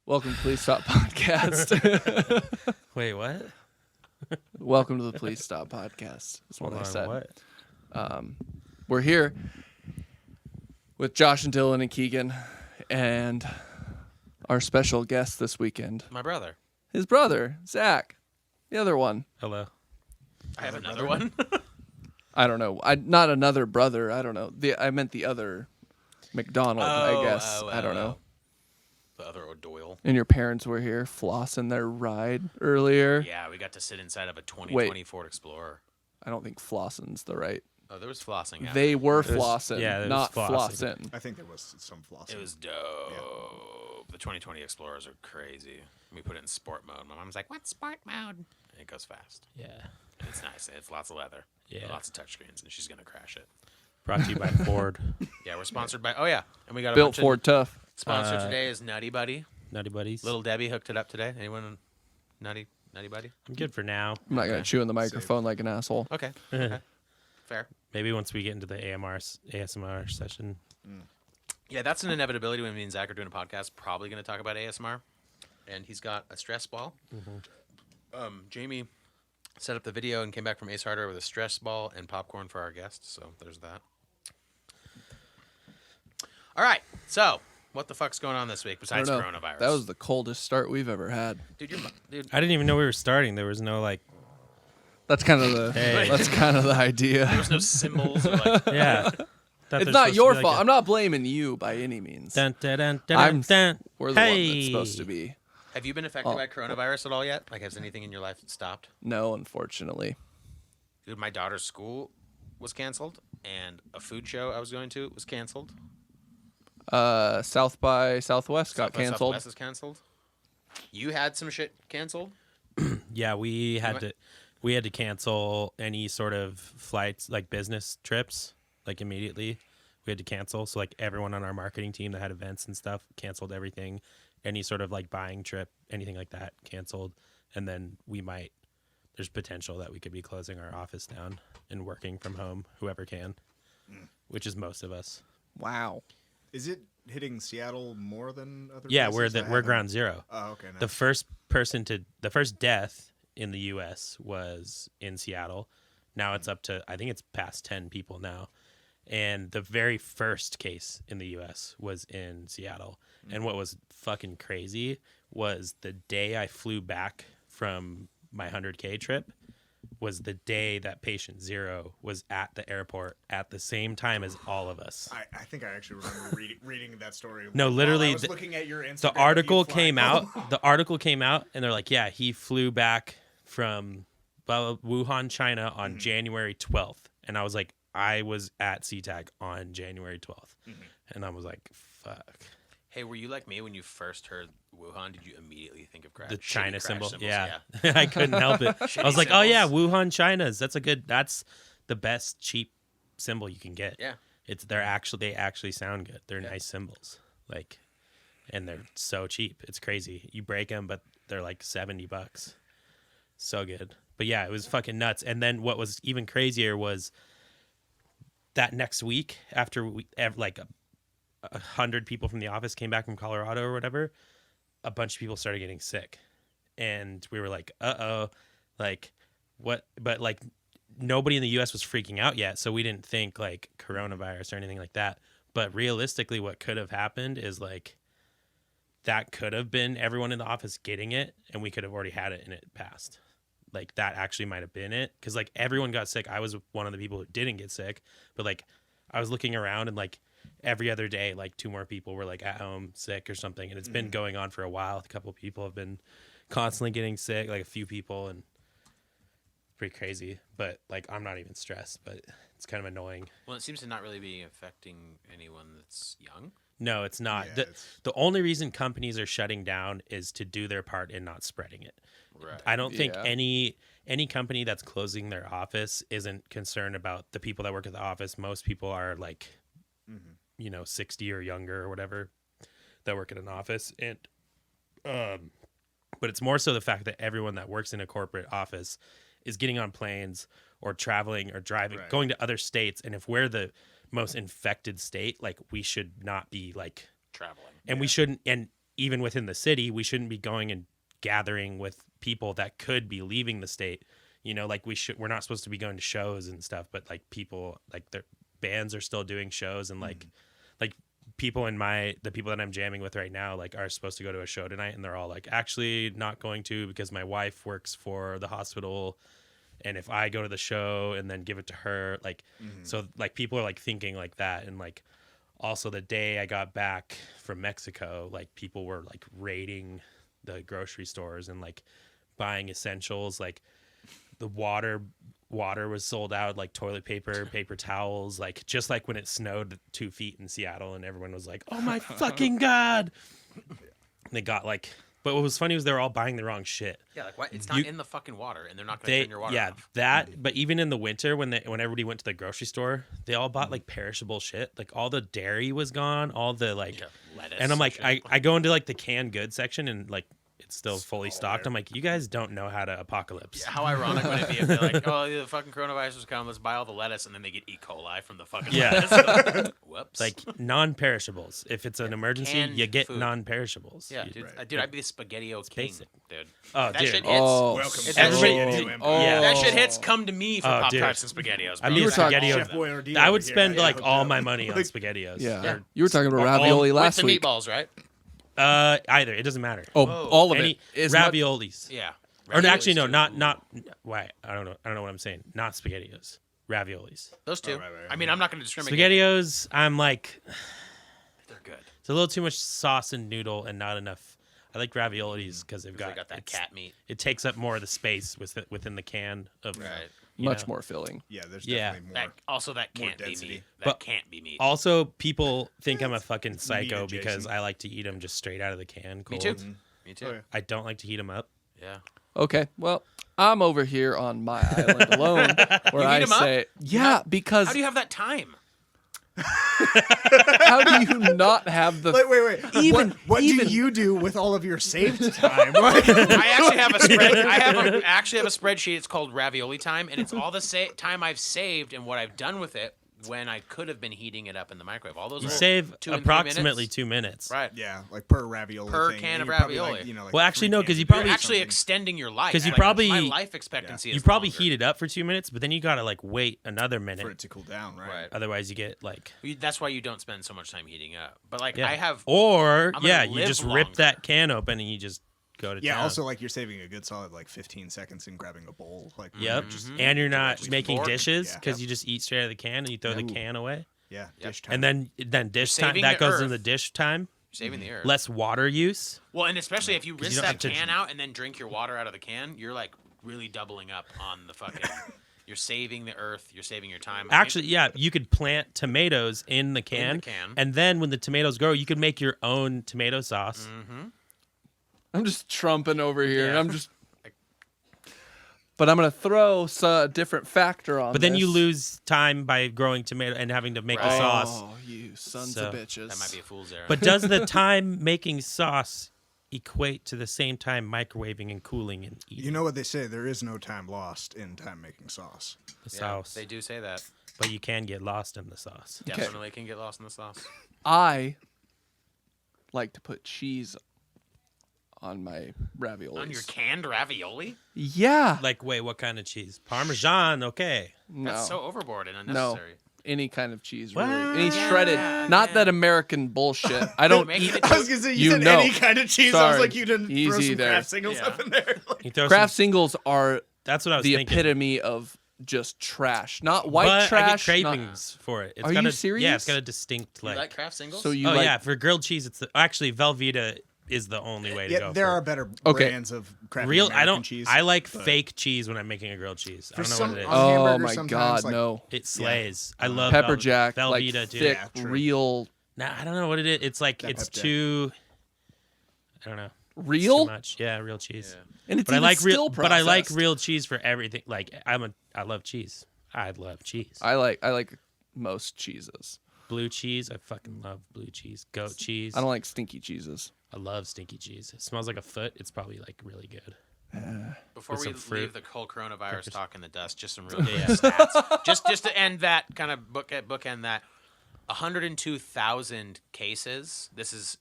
Welcome to Please Stop Podcast. Wait, what? Welcome to the Please Stop Podcast. That's what Hold I on, said. what? We're here with Josh and Dylan and Keegan and our special guest this weekend, My brother. his brother, Zach, the other one. Hello. I have another one. I don't know. Not another brother. I don't know. I meant the other McDonald, I guess. I don't know. The other O'Doyle. And your parents were here flossing their ride earlier. Yeah, we got to sit inside of a 2020 Ford Explorer. I don't think flossing's the right. Oh, there was flossing. Happening. They were There was- flossing, yeah, there was not flossing. flossing. I think there was some flossing. It was dope. The 2020 Explorers are crazy. We put it in sport mode. My mom's like, "What's sport mode?" And it goes fast. Yeah. It's nice. It's lots of leather. Yeah. Lots of touchscreens, and she's gonna crash it. Brought to you by Ford. Yeah, we're sponsored by. Oh yeah, and we got a Built bunch Ford of tough. sponsor today is Nutty Buddy. Nutty Buddies. Little Debbie hooked it up today. Anyone Nutty Buddy? I'm good for now. I'm not gonna chew in the microphone like an asshole. Okay. Okay. Fair. Maybe once we get into the ASMR session. Yeah, that's an inevitability when me and Zach are doing a podcast. Probably going to talk about ASMR. And he's got a stress ball. Jamie set up the video and came back from Ace Hardware with a stress ball and popcorn for our guests. So there's that. All right. So what the fuck's going on this week I besides don't know. coronavirus? That was the coldest start we've ever had. dude. I didn't even know we were starting. There was no like. That's kind of the Hey. that's kind of the idea. There's no symbols or like. Yeah. It's not your fault. I'm not blaming you by any means. Dun, dun, dun, dun, I'm- dun. We're the one that's Hey. supposed to be. Have you been affected Oh. by coronavirus at all yet? Like, has anything in your life stopped? No, unfortunately. Dude, my daughter's school was canceled, and a food show I was going to was canceled. South by Southwest got South by canceled. Southwest is canceled. You had some shit canceled. Yeah, we had What? to cancel any sort of flights, like business trips, like immediately. We had to cancel. So like everyone on our marketing team that had events and stuff canceled everything. Any sort of like buying trip, anything like that canceled. And then there's potential that we could be closing our office down and working from home, whoever can, which is most of us. Wow. Is it hitting Seattle more than other Yeah, places? I we're haven't- ground zero. Oh, okay. Nice. The first death in the U.S. was in Seattle. Now it's up to, I think it's past 10 people now. And the very first case in the U.S. was in Seattle. And what was fucking crazy was the day I flew back from my 100K trip was the day that patient zero was at the airport at the same time as all of us. I think I actually remember reading that story. No, while literally, I was looking at your Instagram. The article came out. The article came out, and they're like, "Yeah, he flew back from Wuhan, China, on January 12th." And I was like, "I was at SeaTac on January 12th," and I was like, "Fuck." Hey, were you like me when you first heard Wuhan? Did you immediately think of crash? The shitty China crash symbol, symbols? yeah. I couldn't help it. I Shitty was like, "Oh yeah, symbols. Wuhan, China's. That's the best cheap symbol you can get." Yeah. They actually sound good. They're nice symbols, like, and they're so cheap. It's crazy. You break them, but they're like $70. So good. But yeah, it was fucking nuts. And then what was even crazier was that next week, after like 100 people from the office came back from Colorado or whatever, a bunch of people started getting sick, and we were like, "Uh-oh," like what? But like nobody in the U.S. was freaking out yet, so we didn't think like coronavirus or anything like that. But realistically, what could have happened is like that could have been everyone in the office getting it, and we could have already had it and it passed. Like that actually might have been it, because like everyone got sick. I was one of the people who didn't get sick, but like I was looking around and like every other day, like 2 more people were like at home sick or something, and it's been going on for a while. A couple of people have been constantly getting sick, like a few people, and pretty crazy. But like I'm not even stressed, but it's kind of annoying. Well, it seems to not really be affecting anyone that's young. No, it's not. Yeah, The only reason companies are shutting down is to do their part in not spreading it. Right. I don't think Yeah. any company that's closing their office isn't concerned about the people that work at the office. Most people are like, 60 or younger or whatever that work at an office. And, but it's more so the fact that everyone that works in a corporate office is getting on planes or traveling or driving, Right. going to other states. And if we're the most infected state, like we should not be like, Traveling. and we shouldn't, and even within the city, we shouldn't be going and gathering with people that could be leaving the state. You know, like we're not supposed to be going to shows and stuff, but like people, like their bands are still doing shows, and like people the people that I'm jamming with right now, like are supposed to go to a show tonight, and they're all like, actually not going to because my wife works for the hospital, and if I go to the show and then give it to her, like, so like people are like thinking like that. And like also the day I got back from Mexico, like people were like raiding the grocery stores and like buying essentials, like the water was sold out, like toilet paper, paper towels, like just like when it snowed 2 feet in Seattle and everyone was like, oh my fucking God. And they got like, but what was funny was they were all buying the wrong shit. Yeah, like what? It's not in the fucking water, and they're not going to turn your water off. That, but even in the winter when everybody went to the grocery store, they all bought like perishable shit. Like all the dairy was gone, all the like, lettuce and I'm like, shit. I go into like the canned goods section and like, it's still fully stocked. I'm like, you guys don't know how to apocalypse. How ironic would it be if they're like, oh, the fucking coronavirus has come, let's buy all the lettuce, and then they get E. coli from the fucking lettuce. Whoops. Like non-perishables. If it's an emergency, Canned you get food. non-perishables. Yeah, dude, dude, I'd be the SpaghettiO king, basic. dude. Oh, That dude. shit hits. Oh, Welcome to that the shit- Spaghetti Empire. oh. Yeah. That shit hits. Come to me for Oh, Pop dude. Tarts and SpaghettiOs. I bro. mean, were talking- SpaghettiOs. Chef Boyardee I over would here. spend Yeah, like hooked all up. my money on Like, SpaghettiOs. Yeah. You were talking about Or all- ravioli with last the week. meatballs, right? Either. It doesn't matter. Oh, Whoa. all of Any it. Is much- raviolis. Yeah. Or actually, no, Raviolis, too. not. Why? I don't know what I'm saying. Not SpaghettiOs. Raviolis. Those two. right, right, I mean, I'm not going to discriminate. SpaghettiOs. I'm like, They're good. it's a little too much sauce and noodle and not enough. I like raviolis because they've They got, got that it's- cat meat. It takes up more of the space within the can of. Right. you much know. more filling. Yeah, there's Yeah. definitely more. That also that More can't be density. meat. That But can't be meat. Also, people think I'm a fucking psycho adjacent. because I like to eat them just straight out of the can. Me Cold. too. Me too. Oh, yeah. I don't like to heat them up. Yeah. Okay, well, I'm over here on my island alone, where You I heat 'em up? say, yeah, because How do you have that time? how do you not have the? Wait. Even- what even- do you do with all of your saved time? Like, I actually have a spread. actually have a spreadsheet. It's called Ravioli Time, and it's all the time I've saved and what I've done with it when I could have been heating it up in the microwave. All those You little save 2 and 3 approximately minutes. 2 minutes. Right. yeah, like per ravioli Per thing. can and of you're probably ravioli. Like, like Well, actually, 3 no, cans 'cause you of probably- You're beer or actually something. extending your life. 'Cause you Like, probably- my life expectancy You is probably longer. heat it up for 2 minutes, but then you gotta like wait another for minute. it to cool down, right? Right. Otherwise, you get like That's why you don't spend so much time heating up. But like yeah. I have. Or I'm gonna yeah, you live just rip longer. that can open and you just go to Yeah. town. Also, like you're saving a good solid like 15 seconds in grabbing a bowl. Like Yep. just And you're not With making fork. dishes Yeah. because you just eat straight out of the can and you throw the Ooh. can away. yeah, Yep. dish time. And then dish time saving that the goes earth. into the dish time. Saving the earth. Less water use. Well, and especially if you rinse don't that have to- can out and then drink your water out of the can, you're like really doubling up on the fucking. You're saving the earth. You're saving your time. Actually, yeah, you could plant tomatoes in the can, can. and then when the tomatoes grow, you could make your own tomato sauce. I'm just trumping over here, and Yeah. I'm just. But I'm gonna throw a different factor on. But then you this. lose time by growing tomato and having to make the Right. sauce. Oh, you sons So- of bitches! that might be a fool's errand. But does the time making sauce equate to the same time microwaving and cooling and eating you know what they say? There is no time lost in time making sauce. the yeah, sauce? they do say that. But you can get lost in the sauce. Okay. Definitely can get lost in the sauce. I like to put cheese on my raviolis. On your canned ravioli? Yeah. Like, wait, what kind of cheese? Parmesan, okay. No. That's so overboard and no. unnecessary. Any kind of cheese, What? really. Any Yeah, shredded. Not yeah. that American bullshit. I don't Making eat. it I was gonna say You said know. any kind of cheese. I was Sorry. like, you didn't throw Easy some there. Kraft singles Yeah. up in there. Like, You throw Kraft some, singles are that's what I was the thinking. epitome of just trash. Not white but trash. I get not- cravings for it. It's Are got you Yeah, serious? it's got a distinct You like. like Kraft singles? So you oh like yeah, for grilled cheese, it's actually Velveeta is the only way to yeah, go. there for are it. better Okay. brands of Kraft real. American I don't. cheese. I like but fake cheese when I'm making a grilled cheese. I For don't know some- what it is. on Oh hamburgers my sometimes, god, like- no. It slays. I love Pepper jack, like Velveeta, dude. thick, Yeah, true. real, Nah, I don't know what it is. It's like That it's pep jack. too. I don't know. It's too real, much. Yeah, real cheese. Yeah. and it's But I even like still real. But I like processed. real cheese for everything. Like I love cheese. I love cheese. I like most cheeses. Blue cheese. I fucking love blue cheese. Goat cheese. I don't like stinky cheeses. I love stinky cheese. It smells like a foot. It's probably like really good. Before with we some fruit. leave the whole coronavirus Crackers. talk in the dust, just some real quick stats. Just to end that kind of bookend that, 102,000 cases. This is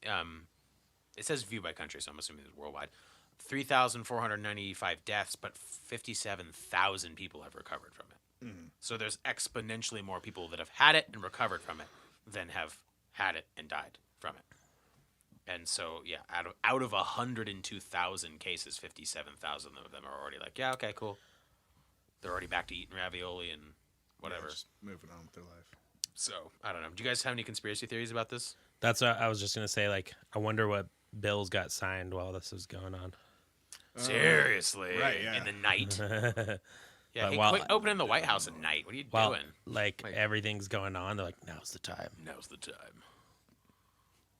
it says view by country, so I'm assuming it's worldwide. 3,495 deaths, but 57,000 people have recovered from it. So there's exponentially more people that have had it and recovered from it than have had it and died from it. And so, yeah, out of 102,000 cases, 57,000 of them are already like, yeah, okay, cool. They're already back to eating ravioli and whatever. Just moving on with their life. So, I don't know. Do you guys have any conspiracy theories about this? That's what I was just gonna say. Like, I wonder what bills got signed while this was going on. Seriously? right, yeah. In the night? Yeah, But hey, while- quit opening the White House at night. What are you While doing? like everything's going on, they're like, now's the time. Now's the time.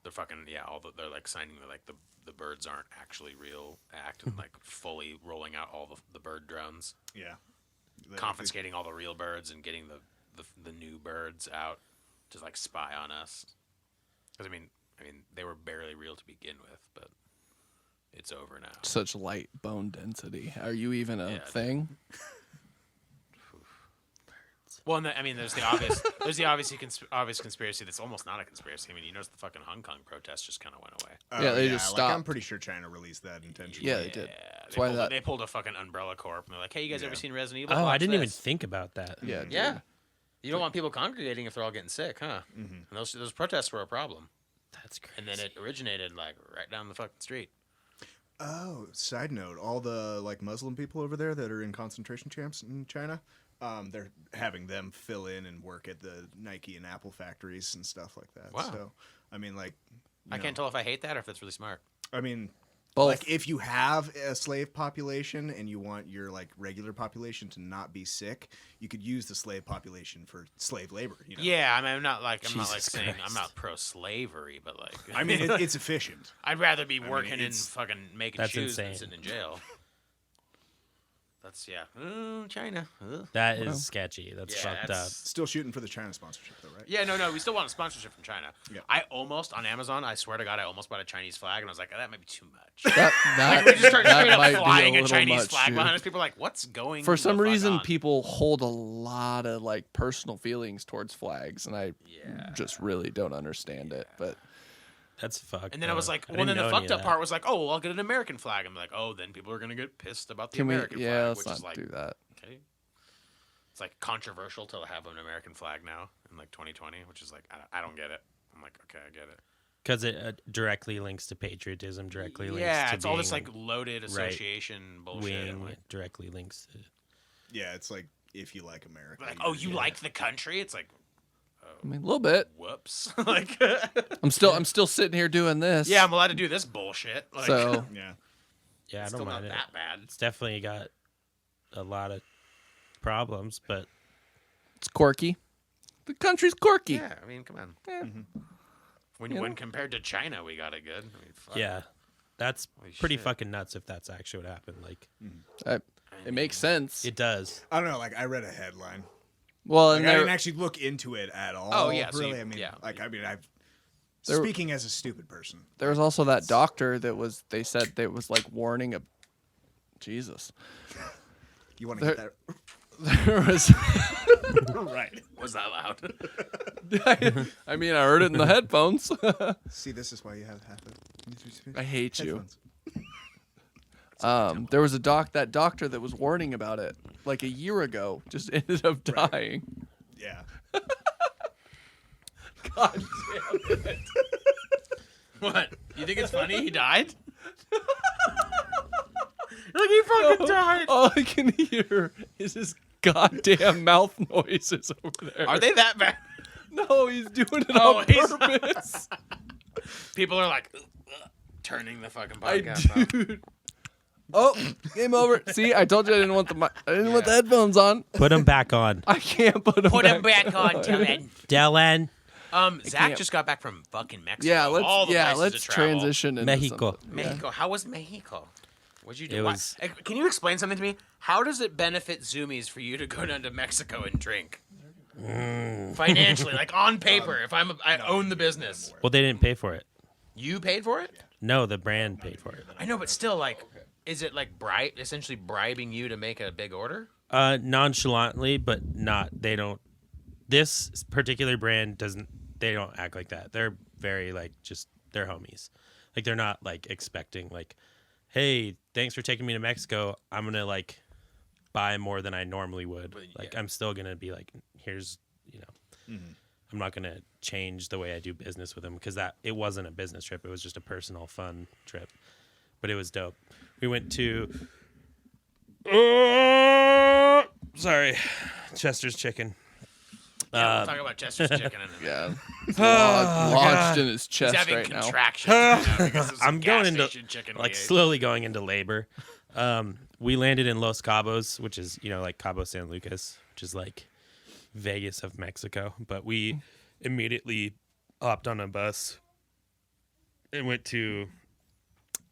They're fucking, yeah, they're like signing the birds aren't actually real act and like fully rolling out all the bird drones, Yeah. confiscating all the real birds and getting the new birds out to like spy on us. Because I mean they were barely real to begin with, but it's over now. Such light bone density. Are you even a Yeah, thing? Well, I mean, there's the obvious obvious conspiracy that's almost not a conspiracy. I mean, you notice the fucking Hong Kong protest just kind of went away. Yeah, they just like, I'm stopped. pretty sure China released that intentionally. Yeah, they did. That's why they pulled a fucking Umbrella Corp and they're like, "Hey, you guys ever Yeah. seen Resident Evil?" Oh, I Watch didn't even this." think about that. Yeah, dude. Yeah, you don't want people congregating if they're all getting sick, huh? Mm-hmm. And those protests were a problem, That's crazy. and then it originated like right down the fucking street. Oh, side note, all the like Muslim people over there that are in concentration camps in China, they're having them fill in and work at the Nike and Apple factories and stuff like that. Wow. So, I mean, like, I can't tell if I hate that or if that's really smart. I mean, Both. like, if you have a slave population and you want your like regular population to not be sick, you could use the slave population for slave labor. You know? Yeah, I mean, I'm not like Jesus saying I'm Christ. not pro-slavery, but like, I mean, it's efficient. I'd rather be working and it's- fucking making That's shoes than insane. sitting in jail. That's China. Ugh. That is sketchy. That's Yeah, fucked that's- up. Still shooting for the China sponsorship, though, right? Yeah, no, we still want a sponsorship from China. Yeah. I almost on Amazon. I swear to God, I almost bought a Chinese flag, and I was like, that might be too much. That We just started straight that up might be flying a a little Chinese much, flag dude. behind us. People are like, "What's going?" For the some fuck reason, on? people hold a lot of like personal feelings towards flags, and I Yeah. just really don't understand it. But That's fucked. And then I was like, I well, then didn't the know any fucked of up that. part was like, oh, well, I'll get an American flag. I'm like, oh, then people are gonna get pissed about the can we? American Yeah, flag, let's which not is like, do that. okay. It's like controversial to have an American flag now in like 2020, which is like, I don't get it. I'm like, okay, I get it. Because it directly links to patriotism, directly links Yeah, to it's all this being like loaded association bullshit. I'm wing, like, directly links to. Yeah, it's like if you like America. like, you're- oh, you like the country? It's like, I mean, a little bit. whoops. Like, I'm still sitting here doing this. yeah, I'm allowed to do this bullshit. Like, So Yeah. Yeah, I it's don't still not mind it. that bad. It's definitely got a lot of problems, but it's quirky. The country's quirky. Yeah, I mean, come on. Yeah. When compared to China, we got it good. I mean, fuck. yeah, that's Holy pretty shit. fucking nuts if that's actually what happened. Like, It makes sense. it does. I don't know. Like, I read a headline. Well, Like, and I there, didn't actually look into it at all. Oh, yeah, so really. you- I mean, yeah. I've There- speaking as a stupid person. there was also that doctor that was. They said that was like warning a. Jesus. You want to There- get There was. that right? Was that loud? I mean, I heard it in the headphones. See, this is why you have half I hate you. Headphones. There was that doctor that was warning about it like a year ago, just ended up dying. Yeah. God damn it. What? You think it's funny he died? Like he fucking died. All I can hear is his goddamn mouth noises over there. Are they that bad? No, he's doing it Oh, on he's- purpose. People are like turning the fucking I podcast off. dude. Oh, game over. See, I told you I didn't want the headphones on. Put them back on, I can't put them Put him back on, Dylan. Dylan. Zach can't- just got back from fucking Mexico. Yeah, All the places let's to travel. transition into Mexico. something. Mexico. How was Mexico? What'd you do? It Why- was- Can you explain something to me? How does it benefit Zoomies for you to go down to Mexico and drink? Financially, like on paper, if I own the business, Well, they didn't pay for it. you paid for it. No, the brand paid for it. I know, but still, like, is it like essentially bribing you to make a big order? Nonchalantly, but not. They don't. This particular brand doesn't. They don't act like that. They're very like just. They're homies. Like they're not like expecting like, hey, thanks for taking me to Mexico. I'm gonna like buy more than I normally would. But, Like yeah. I'm still gonna be like, here's, you know, I'm not gonna change the way I do business with them because that it wasn't a business trip. It was just a personal fun trip, but it was dope. We went to, sorry, Chester's Chicken. Yeah, we'll talk about Chester's chicken in a minute. Yeah. Lodged in his He's chest having right now. contractions right now because of some I'm going gas into station chicken like we ate. slowly going into labor. We landed in Los Cabos, which is, you know, like Cabo San Lucas, which is like Vegas of Mexico. But we immediately hopped on a bus and went to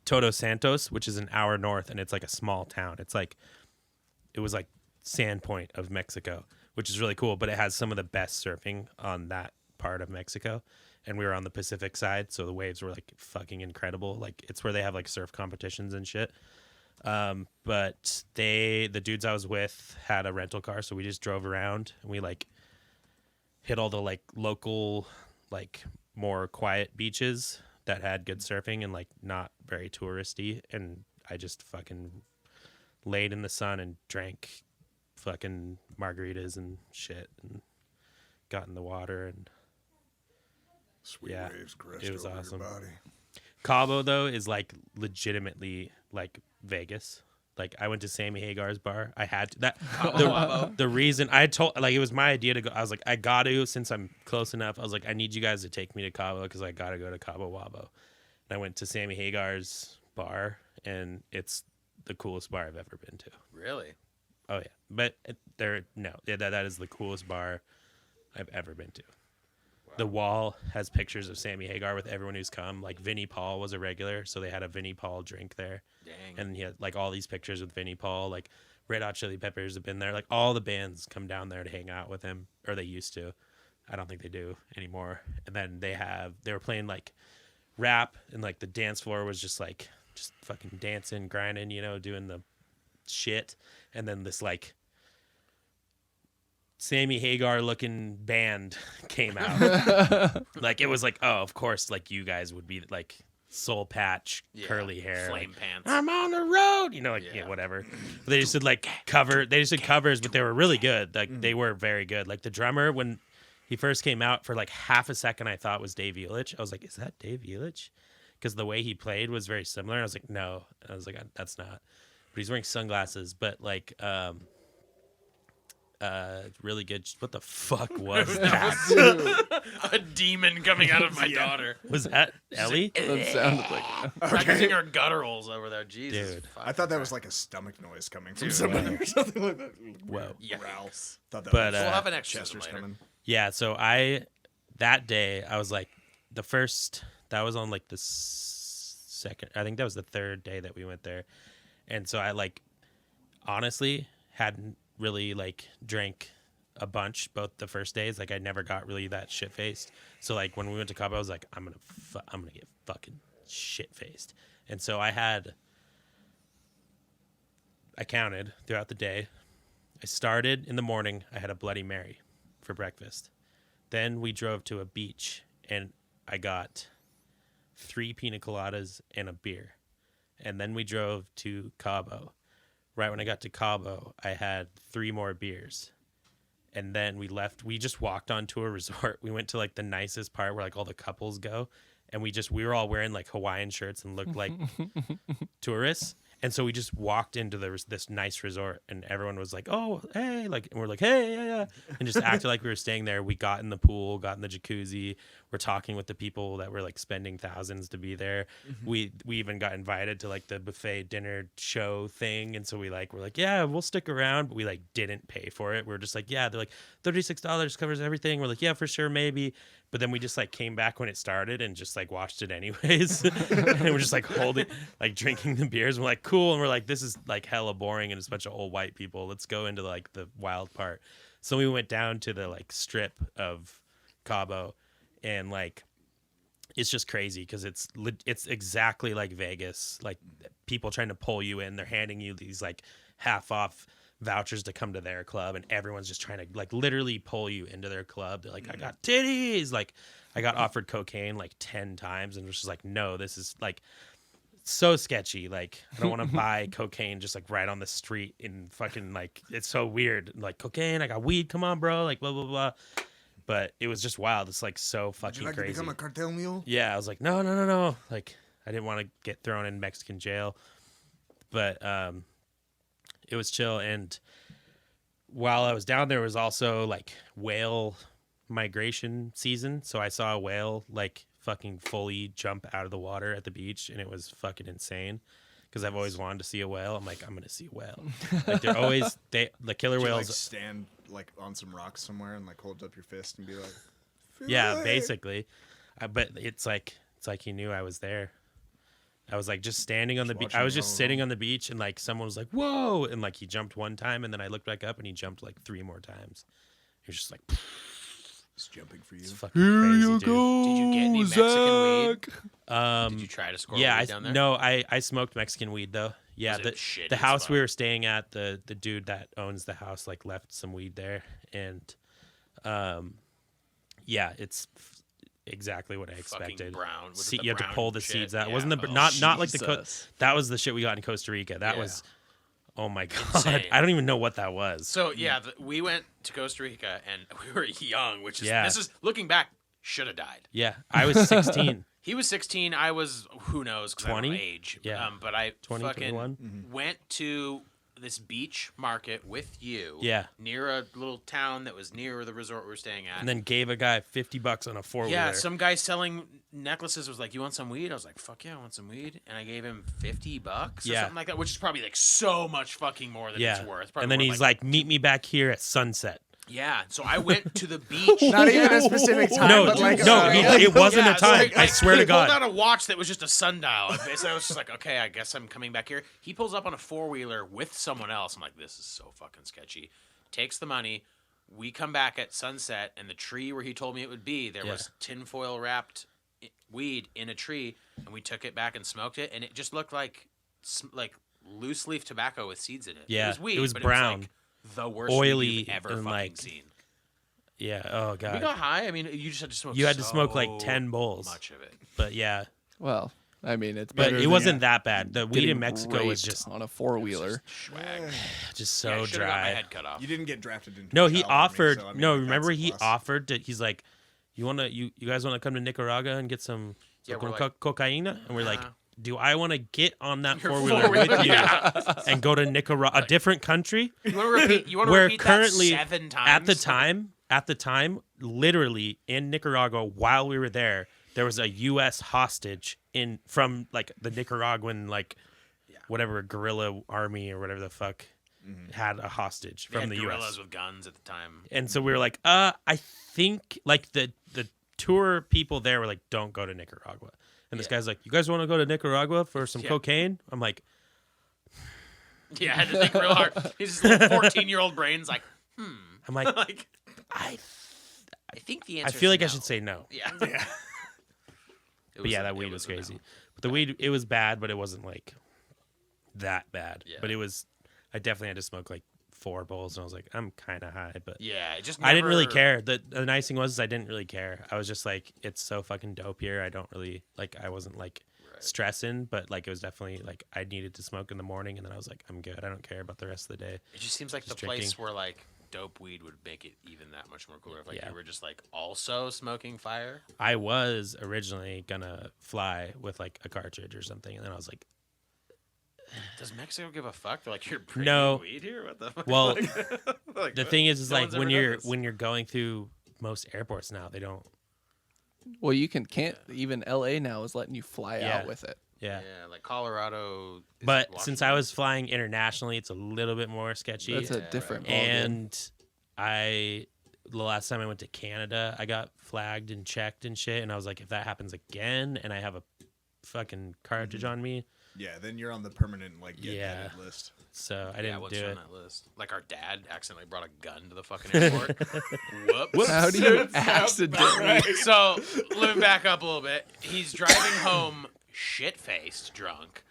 Todos Santos, which is an hour north, and it's like a small town. It was like Sandpoint of Mexico, which is really cool, but it has some of the best surfing on that part of Mexico. And we were on the Pacific side, so the waves were like fucking incredible. Like it's where they have like surf competitions and shit. But the dudes I was with had a rental car, so we just drove around and we like hit all the like local, like more quiet beaches that had good surfing and like not very touristy. And I just fucking laid in the sun and drank fucking margaritas and shit and got in the water. And Sweet Yeah, waves crest it was over awesome. your body. Cabo though is like legitimately like Vegas. Like I went to Sammy Hagar's bar. I had to, the reason I told, like, it was my idea to go. I was like, I got to, since I'm close enough. I was like, I need you guys to take me to Cabo because I got to go to Cabo Wabo. And I went to Sammy Hagar's bar, and it's the coolest bar I've ever been to. Really? Oh yeah, but that is the coolest bar I've ever been to. The wall has pictures of Sammy Hagar with everyone who's come. Like Vinnie Paul was a regular, so they had a Vinnie Paul drink there. Dang. And he had like all these pictures with Vinnie Paul. Like Red Hot Chili Peppers have been there. Like all the bands come down there to hang out with him, or they used to. I don't think they do anymore. And then they were playing like rap, and like the dance floor was just fucking dancing, grinding, you know, doing the shit. And then this like Sammy Hagar looking band came out. Like it was like, oh, of course, like you guys would be like soul patch, Yeah, curly hair, flame like, pants. I'm on the road, you know, like Yeah. whatever. But they just did like they just did covers, but they were really good. Like they were very good. Like the drummer, when he first came out, for like half a second I thought was Dave Elich. I was like, is that Dave Elich? Because the way he played was very similar. And I was like, no. And I was like, that's not. But he's wearing sunglasses. But like really good. What the fuck was that? A demon coming out of my daughter. Was that Ellie? That sounded like Practicing her gutturals over there. Jesus. Dude. fuck. I thought that was like a stomach noise coming from Dude, somebody or something like that. Whoa. Yikes. Thought that But, was We'll have an extra Chester's later. coming. Yeah, so that day I was like that was on like the second, I think that was the third day that we went there. And so I like honestly hadn't really like drank a bunch both the first days. Like I never got really that shit faced. So like when we went to Cabo, I was like, I'm gonna get fucking shit faced. And so I counted throughout the day. I started in the morning. I had a Bloody Mary for breakfast. Then we drove to a beach and I got 3 pina coladas and a beer. And then we drove to Cabo. Right when I got to Cabo, I had 3 more beers. And then we left. We just walked onto a resort. We went to like the nicest part where like all the couples go. And we were all wearing like Hawaiian shirts and looked like tourists. And so we just walked into this nice resort, and everyone was like, "Oh, hey!" Like, and we're like, "Hey, yeah," and just acted like we were staying there. We got in the pool, got in the jacuzzi. We're talking with the people that were like spending thousands to be there. We even got invited to like the buffet dinner show thing, and so we're like, "Yeah, we'll stick around," but we like didn't pay for it. We're just like, "Yeah," they're like, $36 covers everything. We're like, "Yeah, for sure, maybe." But then we just like came back when it started and just like watched it anyways. And we're just like holding, like drinking the beers. We're like, cool. And we're like, this is like hella boring and it's a bunch of old white people. Let's go into like the wild part. So we went down to the like strip of Cabo, and like, it's just crazy because it's exactly like Vegas. Like people trying to pull you in. They're handing you these like half off vouchers to come to their club, and everyone's just trying to like literally pull you into their club. They're like, I got titties. Like, I got offered cocaine like 10 times, and was just like, no, this is like so sketchy. Like, I don't want to buy cocaine just like right on the street in fucking like, it's so weird. Like, cocaine, I got weed. Come on, bro. Like, blah blah blah. But it was just wild. It's like so Would fucking you like crazy. to become a cartel mule? Yeah, I was like, no. Like, I didn't want to get thrown in Mexican jail, but it was chill. And while I was down there, was also like whale migration season, so I saw a whale like fucking fully jump out of the water at the beach, and it was fucking insane. Because I've always wanted to see a whale. I'm like, I'm gonna see a whale. Like they're always the killer Did you, whales. like, stand like on some rocks somewhere and like hold up your fist and be like, Yeah, "Fillet." basically. But it's like he knew I was there. I was like just standing on the beach. watching I was you just all sitting along. on the beach, and like someone was like, "Whoa!" And like he jumped one time, and then I looked back up, and he jumped like 3 more times. He was just like, It's jumping for you. "It's fucking crazy, dude." Did you get any Mexican weed? Did you try to score Yeah, weed down there? no, I smoked Mexican weed though. Yeah, Was it shitty the as house we fuck? were staying at, the dude that owns the house like left some weed there, and yeah, it's exactly what I Fucking expected. brown. Was it the You had to brown pull the shit? seeds out. Yeah. Wasn't the Oh, not like the Jesus. that was the shit we got in Costa Rica. That Yeah. was, oh my god, Insane. I don't even know what that was. So yeah, we went to Costa Rica and we were young, which is Yeah. this is looking back should have died. Yeah, I was 16. He was 16. I was who knows 'cause I don't know 20? age. Yeah. But I 20, fucking 21? went to this beach market with you. Yeah. Near a little town that was near the resort we were staying at. And then gave a guy $50 on a 4-wheeler. yeah, some guy selling necklaces was like, "You want some weed?" I was like, "Fuck yeah, I want some weed." And I gave him $50 or Yeah. something like that, which is probably like so much fucking more than yeah. it's worth. Probably And then worth, he's like, "Meet me back here at sunset." "Yeah." So I went to the beach. Not even a specific time. No, but like, no, it wasn't a so time. I swear to He pulled God. out a watch that was just a sundial. And basically, I was just like, okay, I guess I'm coming back here. He pulls up on a 4-wheeler with someone else. I'm like, this is so fucking sketchy. Takes the money. We come back at sunset, and the tree where he told me it would be, there was tinfoil wrapped weed in a tree, and we took it back and smoked it, and it just looked like loose leaf tobacco with seeds in it. Yeah, it was weed. it was but brown. It was like the worst Oily weed you've ever and, fucking like, seen. Yeah. Oh We god. got high. I mean, you just had to smoke. You had to smoke so like 10 bowls. Much of it. But yeah. Well, I mean, it's But better it than wasn't that bad. The weed getting in Mexico was raped just on a 4-wheeler. Swag. just so Yeah, I should've got my dry. head cut off. You didn't get drafted into. No, a he child army, offered. so, I mean, no, like, remember that's a he plus. offered to. He's like, you guys want to come to Nicaragua and get some Yeah, we're cocaine? And we're like, Nah. do I want to get on that Your 4-wheeler four-wheeler, with you yeah. and go to Nicaragua, a different country? You want to repeat? You want to Where repeat currently that 7 times? at the time, literally in Nicaragua, while we were there was a U.S. hostage from like the Nicaraguan whatever guerrilla army or whatever the fuck had a hostage They from had the guerrillas U.S. with guns at the time. And so we were like, I think like the tour people there were like, don't go to Nicaragua. And this guy's like, you guys want to go to Nicaragua for some Yeah. cocaine? I'm like, Yeah, I had to think real hard. His little 14-year-old brain's like, I'm like, like I think the I answer. feel like I no. should say no. Yeah. But yeah, that weed was crazy. But the weed, it was bad, but it wasn't like that bad. Yeah. But it was, I definitely had to smoke like 4 bowls, and I was like, I'm kind of high, but Yeah, it just. I didn't really never- care. The nice thing was I didn't really care. I was just like, it's so fucking dope here. I don't really like. I wasn't like stressing, but like it was definitely like I needed to smoke in the morning, and then I was like, I'm good. I don't care about the rest of the day. It just seems like Just the place drinking. where like dope weed would make it even that much more cooler. If like Yeah. you were just like also smoking fire. I was originally gonna fly with like a cartridge or something, and then I was like, Does Mexico give a fuck? They're like, you're bringing No. weed here? What the fuck? well, Like, the thing is no like one's when ever done this. you're going through most airports now, they don't. Well, you can't even LA now is letting you fly Yeah. out with it. Yeah. Yeah, like Colorado. is But Washington. since I was flying internationally, it's a little bit more sketchy. That's a Yeah, different ballgame. And the last time I went to Canada, I got flagged and checked and shit. And I was like, if that happens again and I have a fucking cartridge on me, Yeah, then you're on the permanent like get Yeah. vetted list. so I Yeah, didn't what's do on it. that list? Like our dad accidentally brought a gun to the fucking airport. Whoops. How do you accidentally? So let me back up a little bit. He's driving home, shit-faced, drunk,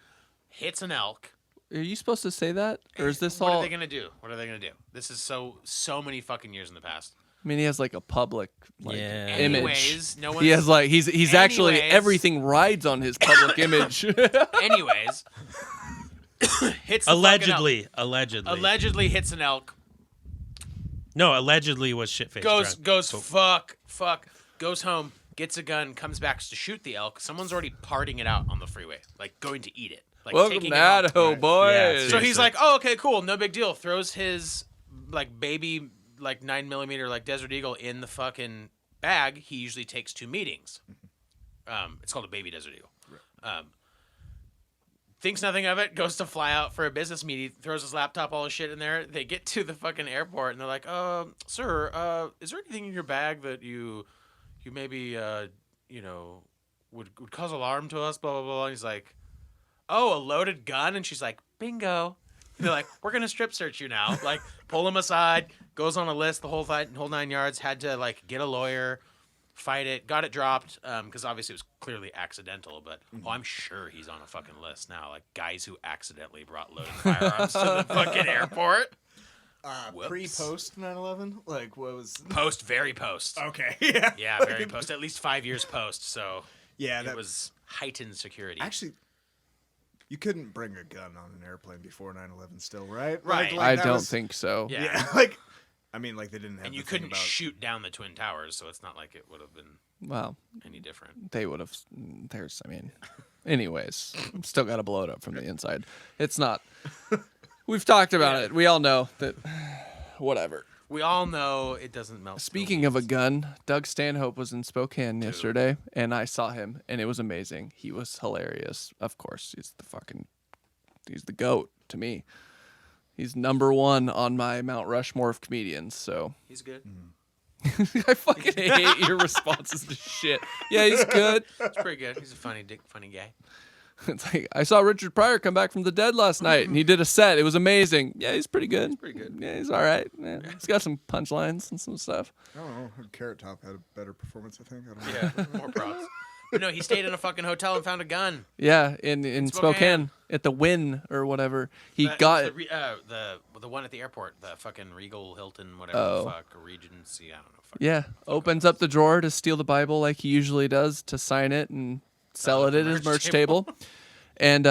hits an elk. Are you supposed to say that, or is this What all? are they gonna do? What are they gonna do? This is so many fucking years in the past. I mean, he has like a public like Yeah. image. Anyways, no one's. He has like he's actually Anyways. everything rides on his public image. Anyways, hits the Allegedly. allegedly hits an elk. No, allegedly was shit-faced drunk. Goes fuck, goes home, gets a gun, comes back to shoot the elk. Someone's already parting it out on the freeway, like going to eat it. Like Welcome taking to it home. Idaho, boys. Yeah, So seriously. he's like, oh, okay, cool, no big deal. Throws his like baby like 9mm like Desert Eagle in the fucking bag. He usually takes to meetings. It's called a baby Desert Eagle. Thinks nothing of it. Goes to fly out for a business meeting. Throws his laptop, all his shit in there. They get to the fucking airport and they're like, sir, is there anything in your bag that you maybe would cause alarm to us? Blah blah blah. And he's like, oh, a loaded gun. And she's like, bingo. They're like, we're gonna strip search you now. Like, pull him aside. Goes on a list. The whole 9 yards. Had to like get a lawyer, fight it. Got it dropped because obviously it was clearly accidental. But I'm sure he's on a fucking list now. Like guys who accidentally brought loaded firearms to the fucking airport. Whoops. Pre-post 9/11, like what was? Very post. Okay, yeah, Yeah, very post. At least 5 years post. So yeah. it That was heightened security. actually. You couldn't bring a gun on an airplane before 9/11, still, right? Right. I that don't was- think so. Yeah. Yeah, like, I mean, like they didn't have. And the you thing couldn't about, shoot down the Twin Towers, so it's not like it would have been Well, any different. they would have. Anyways, still got to blow it up from the inside. It's not. We've talked about it. We all know that. Whatever. We all know it doesn't melt. Speaking of a gun, Doug Stanhope was in Spokane yesterday, and I saw him, and it was amazing. He was hilarious. Of course, he's the GOAT to me. He's number one on my Mount Rushmore of comedians. So He's good. I fucking hate your responses to shit. Yeah, he's good. He's pretty good. He's a funny guy. It's like I saw Richard Pryor come back from the dead last night, and he did a set. It was amazing. Yeah, he's pretty good. Pretty good. Yeah, he's all right. Yeah, he's got some punchlines and some stuff. I don't know. Carrot Top had a better performance, I think. I don't know. Yeah, more props. But no, he stayed in a fucking hotel and found a gun. Yeah, in Spokane. Spokane. At the Wynn or whatever. He That- got the, the one at the airport, the fucking Regal Hilton, whatever Oh. the fuck, Regency, I don't know. Fuck. Yeah, opens up the drawer to steal the Bible like he usually does to sign it and sell it at his merch table. And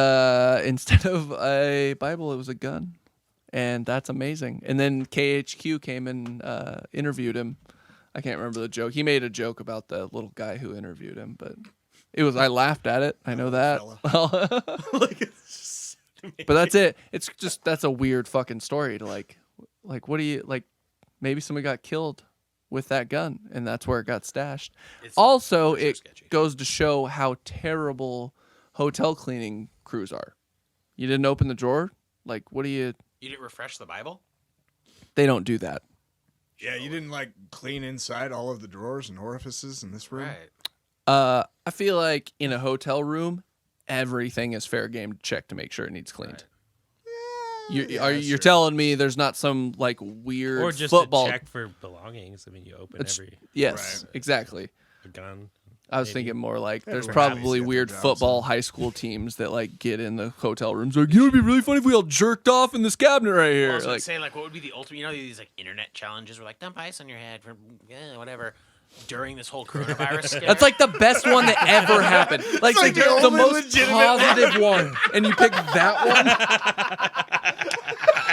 instead of a Bible, it was a gun. And that's amazing. And then KHQ came and interviewed him. I can't remember the joke. He made a joke about the little guy who interviewed him, but it was I laughed at it. I know that. Like, it's just But that's it. It's just that's a weird fucking story to like what do you like maybe somebody got killed with that gun and that's where it got stashed. It's Also, for sure it sketchy. goes to show how terrible hotel cleaning crews are. You didn't open the drawer? Like what do you You didn't refresh the Bible? they don't do that. yeah. You didn't like clean inside all of the drawers and orifices in this room. Right. I feel like in a hotel room, everything is fair game to check to make sure it needs cleaned. You're telling me there's not some like weird Or just football? to check for belongings. I mean, you open every Yes, Right. exactly. gun. I was maybe. thinking more like there's Everyone probably obviously got weird their jobs, football high school teams that like get in the hotel rooms like, you know, it'd be really funny if we all jerked off in this cabinet right I here. was gonna Like, say, like, what would be the ultimate? You know, these like internet challenges where like dump ice on your head for whatever during this whole coronavirus scare. that's like the best one that ever happened. Like, like the the only most legitimate positive one, and you pick that one.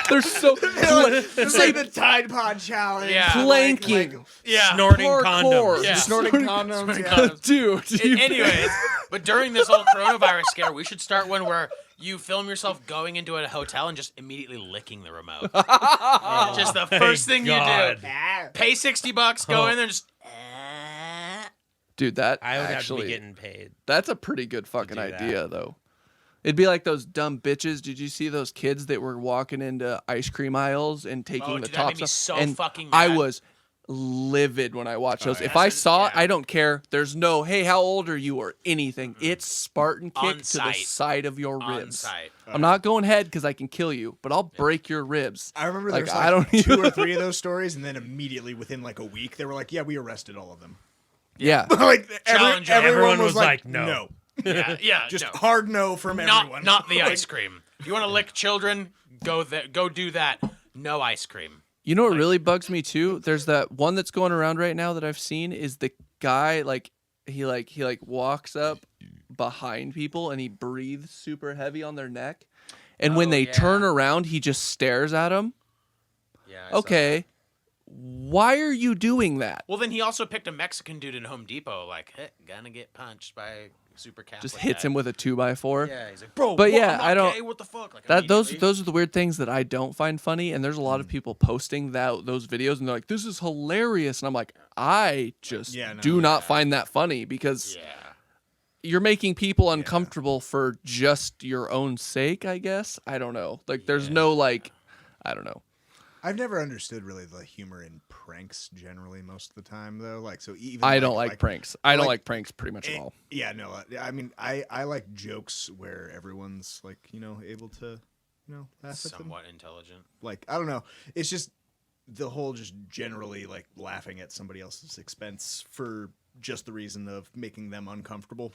They're so It's like the Tide Pod challenge. Yeah. planking, yeah. Snorting parkour. condoms. Yeah. Snorting condoms. Snorting yeah. condoms. dude. you- Anyways, but during this whole coronavirus scare, we should start one where you film yourself going into a hotel and just immediately licking the remote. Just the first thing you God. do. Pay $60, go in there, and just. dude, that I would actually have to be getting paid. that's a pretty good fucking do that. idea, though. It'd be like those dumb bitches. Did you see those kids that were walking into ice cream aisles and taking Oh, the dude, that made tops me off? so and fucking I mad. was livid when I watched those. yeah. If I That's saw it, yeah. I don't care. There's no, hey, how old are you or anything. It's Spartan kick On to the site. side of your On ribs. site. I'm not going head because I can kill you, but I'll break your ribs. I remember Like, there's I don't two or even- three of those stories, and then immediately within like a week, they were like, "Yeah, we arrested all of them." Yeah. Like Challenge everyone everyone was was like, like, no. Yeah, just no. hard no from everyone. Not the ice cream. If you want to lick children, go do that. No ice cream. You know what really bugs me too? There's that one that's going around right now that I've seen is the guy he walks up behind people and he breathes super heavy on their neck. And when they turn around, he just stares at them. Yeah. I saw that. Okay. Why are you doing that? Well, then he also picked a Mexican dude in Home Depot, like, hey, gonna get punched by a super Catholic Just hits guy. him with a 2x4. Yeah, he's like, bro, But what? yeah, I'm I not don't- gay, what the fuck? Like, Those immediately. are the weird things that I don't find funny, and there's a lot of people posting those videos, and they're like, "This is hilarious," and I'm like, I just do not find that funny because Yeah. you're making people uncomfortable for just your own sake. I guess I don't know. Like, there's no like, I don't know. I've never understood really the humor in pranks generally most of the time though. Like so even I don't like pranks. I don't like pranks pretty much at all. Yeah, no. I mean, I like jokes where everyone's like, able to, laugh at them. Somewhat intelligent. Like, I don't know. It's just the whole just generally like laughing at somebody else's expense for just the reason of making them uncomfortable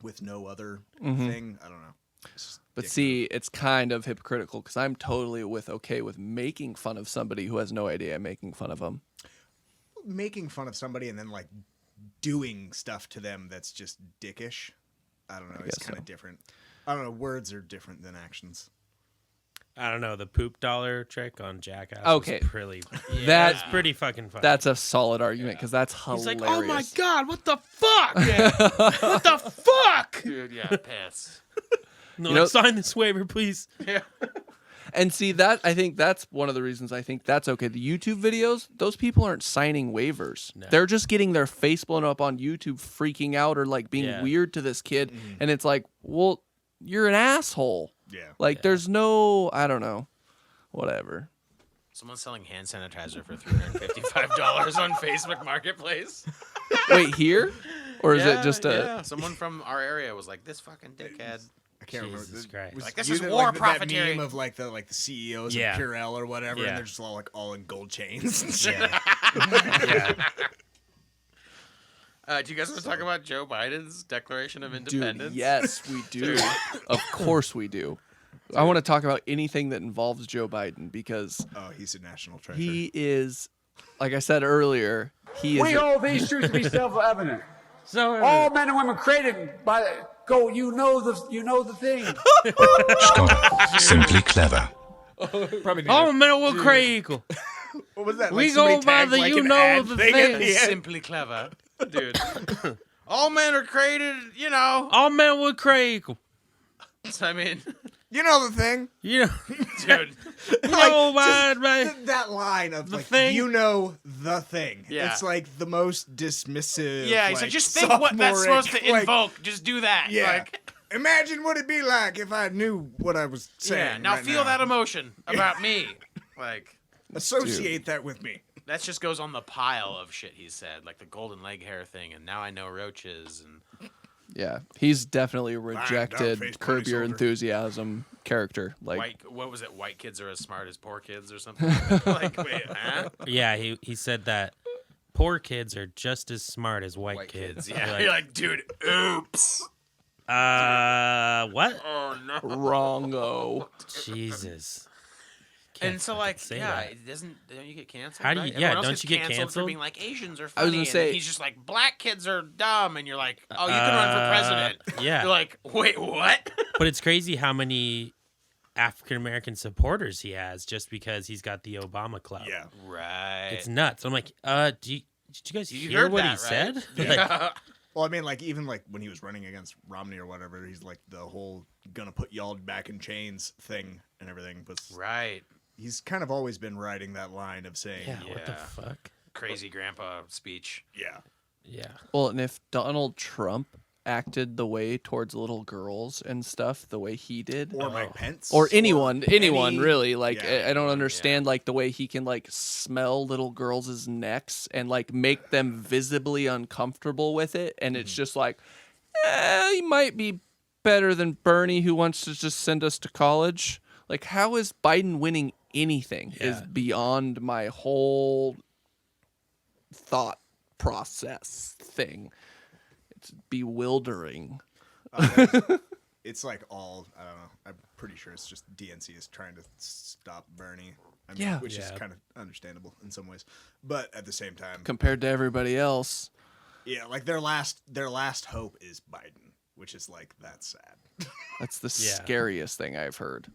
with no other thing. I don't know. It's just But dick see, it's kind of hypocritical because I'm totally okay with making fun of somebody who has no idea I'm making fun of them. move. Making fun of somebody and then like doing stuff to them that's just dickish. I don't know. It's guess kind of different. I don't know. Words are different than actions. I don't know. The poop dollar trick on Jackass. Okay. Was pretty. That's That's pretty fucking funny. That's a solid argument because that's He's hilarious. like, oh my god, what the fuck? What the fuck? Dude, yeah, piss. No, You know- sign this waiver, please. Yeah. And see that I think that's one of the reasons I think that's okay. The YouTube videos, those people aren't signing waivers. No. They're just getting their face blown up on YouTube, freaking out or like being Yeah. weird to this kid. And it's like, well, you're an asshole. Yeah. Like there's no, I don't know, whatever. Someone's selling hand sanitizer for $355 on Facebook Marketplace. Wait, here? Or is it just a? Yeah. Someone from our area was like, this fucking dickhead. I can't Jesus remember. Christ. Was Like, this you is that, war that profiteering. meme of like the CEOs Yeah. of Purell or whatever, Yeah. and they're just all in gold chains. And shit. Yeah. Yeah. Do you guys want to talk about Joe Biden's Declaration of Dude, Independence? yes, we do. Of course we do. I want to talk about anything that involves Joe Biden because Oh, he's a national treasure. he is, like I said earlier, he is. We hold these truths to be self-evident. So All men and women created by go. You know the thing. Scott, simply clever. all men will create equal. What was that? We Like somebody go by tagged, the like, you an know ad the thing at thing. the end? Simply clever. Dude. All men are created, All men will create equal. I mean, You know the thing. You know, dude. right? That line of like, thing? you know the thing. Yeah. It's like the most dismissive. Yeah, he's like, just think what that's sophomoric, supposed to like, invoke. Just do that. Yeah. Like, Imagine what it'd be like if I knew what I was saying. yeah. Now right feel that emotion about me. Like, Associate that with me. that just goes on the pile of shit he said, like the golden leg hair thing, and now I know roaches, and Yeah, he's definitely a down, rejected face Curb bunny Your soldier. Enthusiasm character. Like, what was it? White kids are as smart as poor kids, or something. Like, wait, huh? Yeah, he said that poor kids are just as smart as white, White kids. kids. Yeah, You're you're like, like, dude, oops. what? Oh no. wrongo. Jesus. And so, like, say yeah, that. it doesn't. Don't you get canceled? How do you- right? yeah, Everyone else don't gets you get for canceled? being like Asians are I funny? was gonna and say- he's just like black kids are dumb, and you're like, oh, you can run for president. yeah. You're like, wait, what? But it's crazy how many African American supporters he has just because he's got the Obama clout. Yeah. It's Right. nuts. I'm like, did you guys You hear heard what that, he right? said? Like, Yeah. Well, I mean, like even like when he was running against Romney or whatever, he's like the whole "gonna put y'all back in chains" thing and everything. But Right. he's kind of always been riding that line of saying, yeah, what the Yeah. fuck? Crazy grandpa speech. yeah. Yeah. Well, and if Donald Trump acted the way towards little girls and stuff the way he did, Or Mike Pence, or anyone any- really, like yeah, I don't anyone, understand like the way he can like smell little girls' necks and like make them visibly uncomfortable with it, and it's just like, he might be better than Bernie, who wants to just send us to college. Like, how is Biden winning anything? Is Yeah. beyond my whole thought process thing. It's bewildering. It's like all I don't know. I'm pretty sure it's just DNC is trying to stop Bernie. I Yeah. which is Yeah. kind of understandable in some ways, but at the same time, Compared to everybody else. yeah, like their last hope is Biden, which is like that's sad. That's the Yeah. scariest thing I've heard.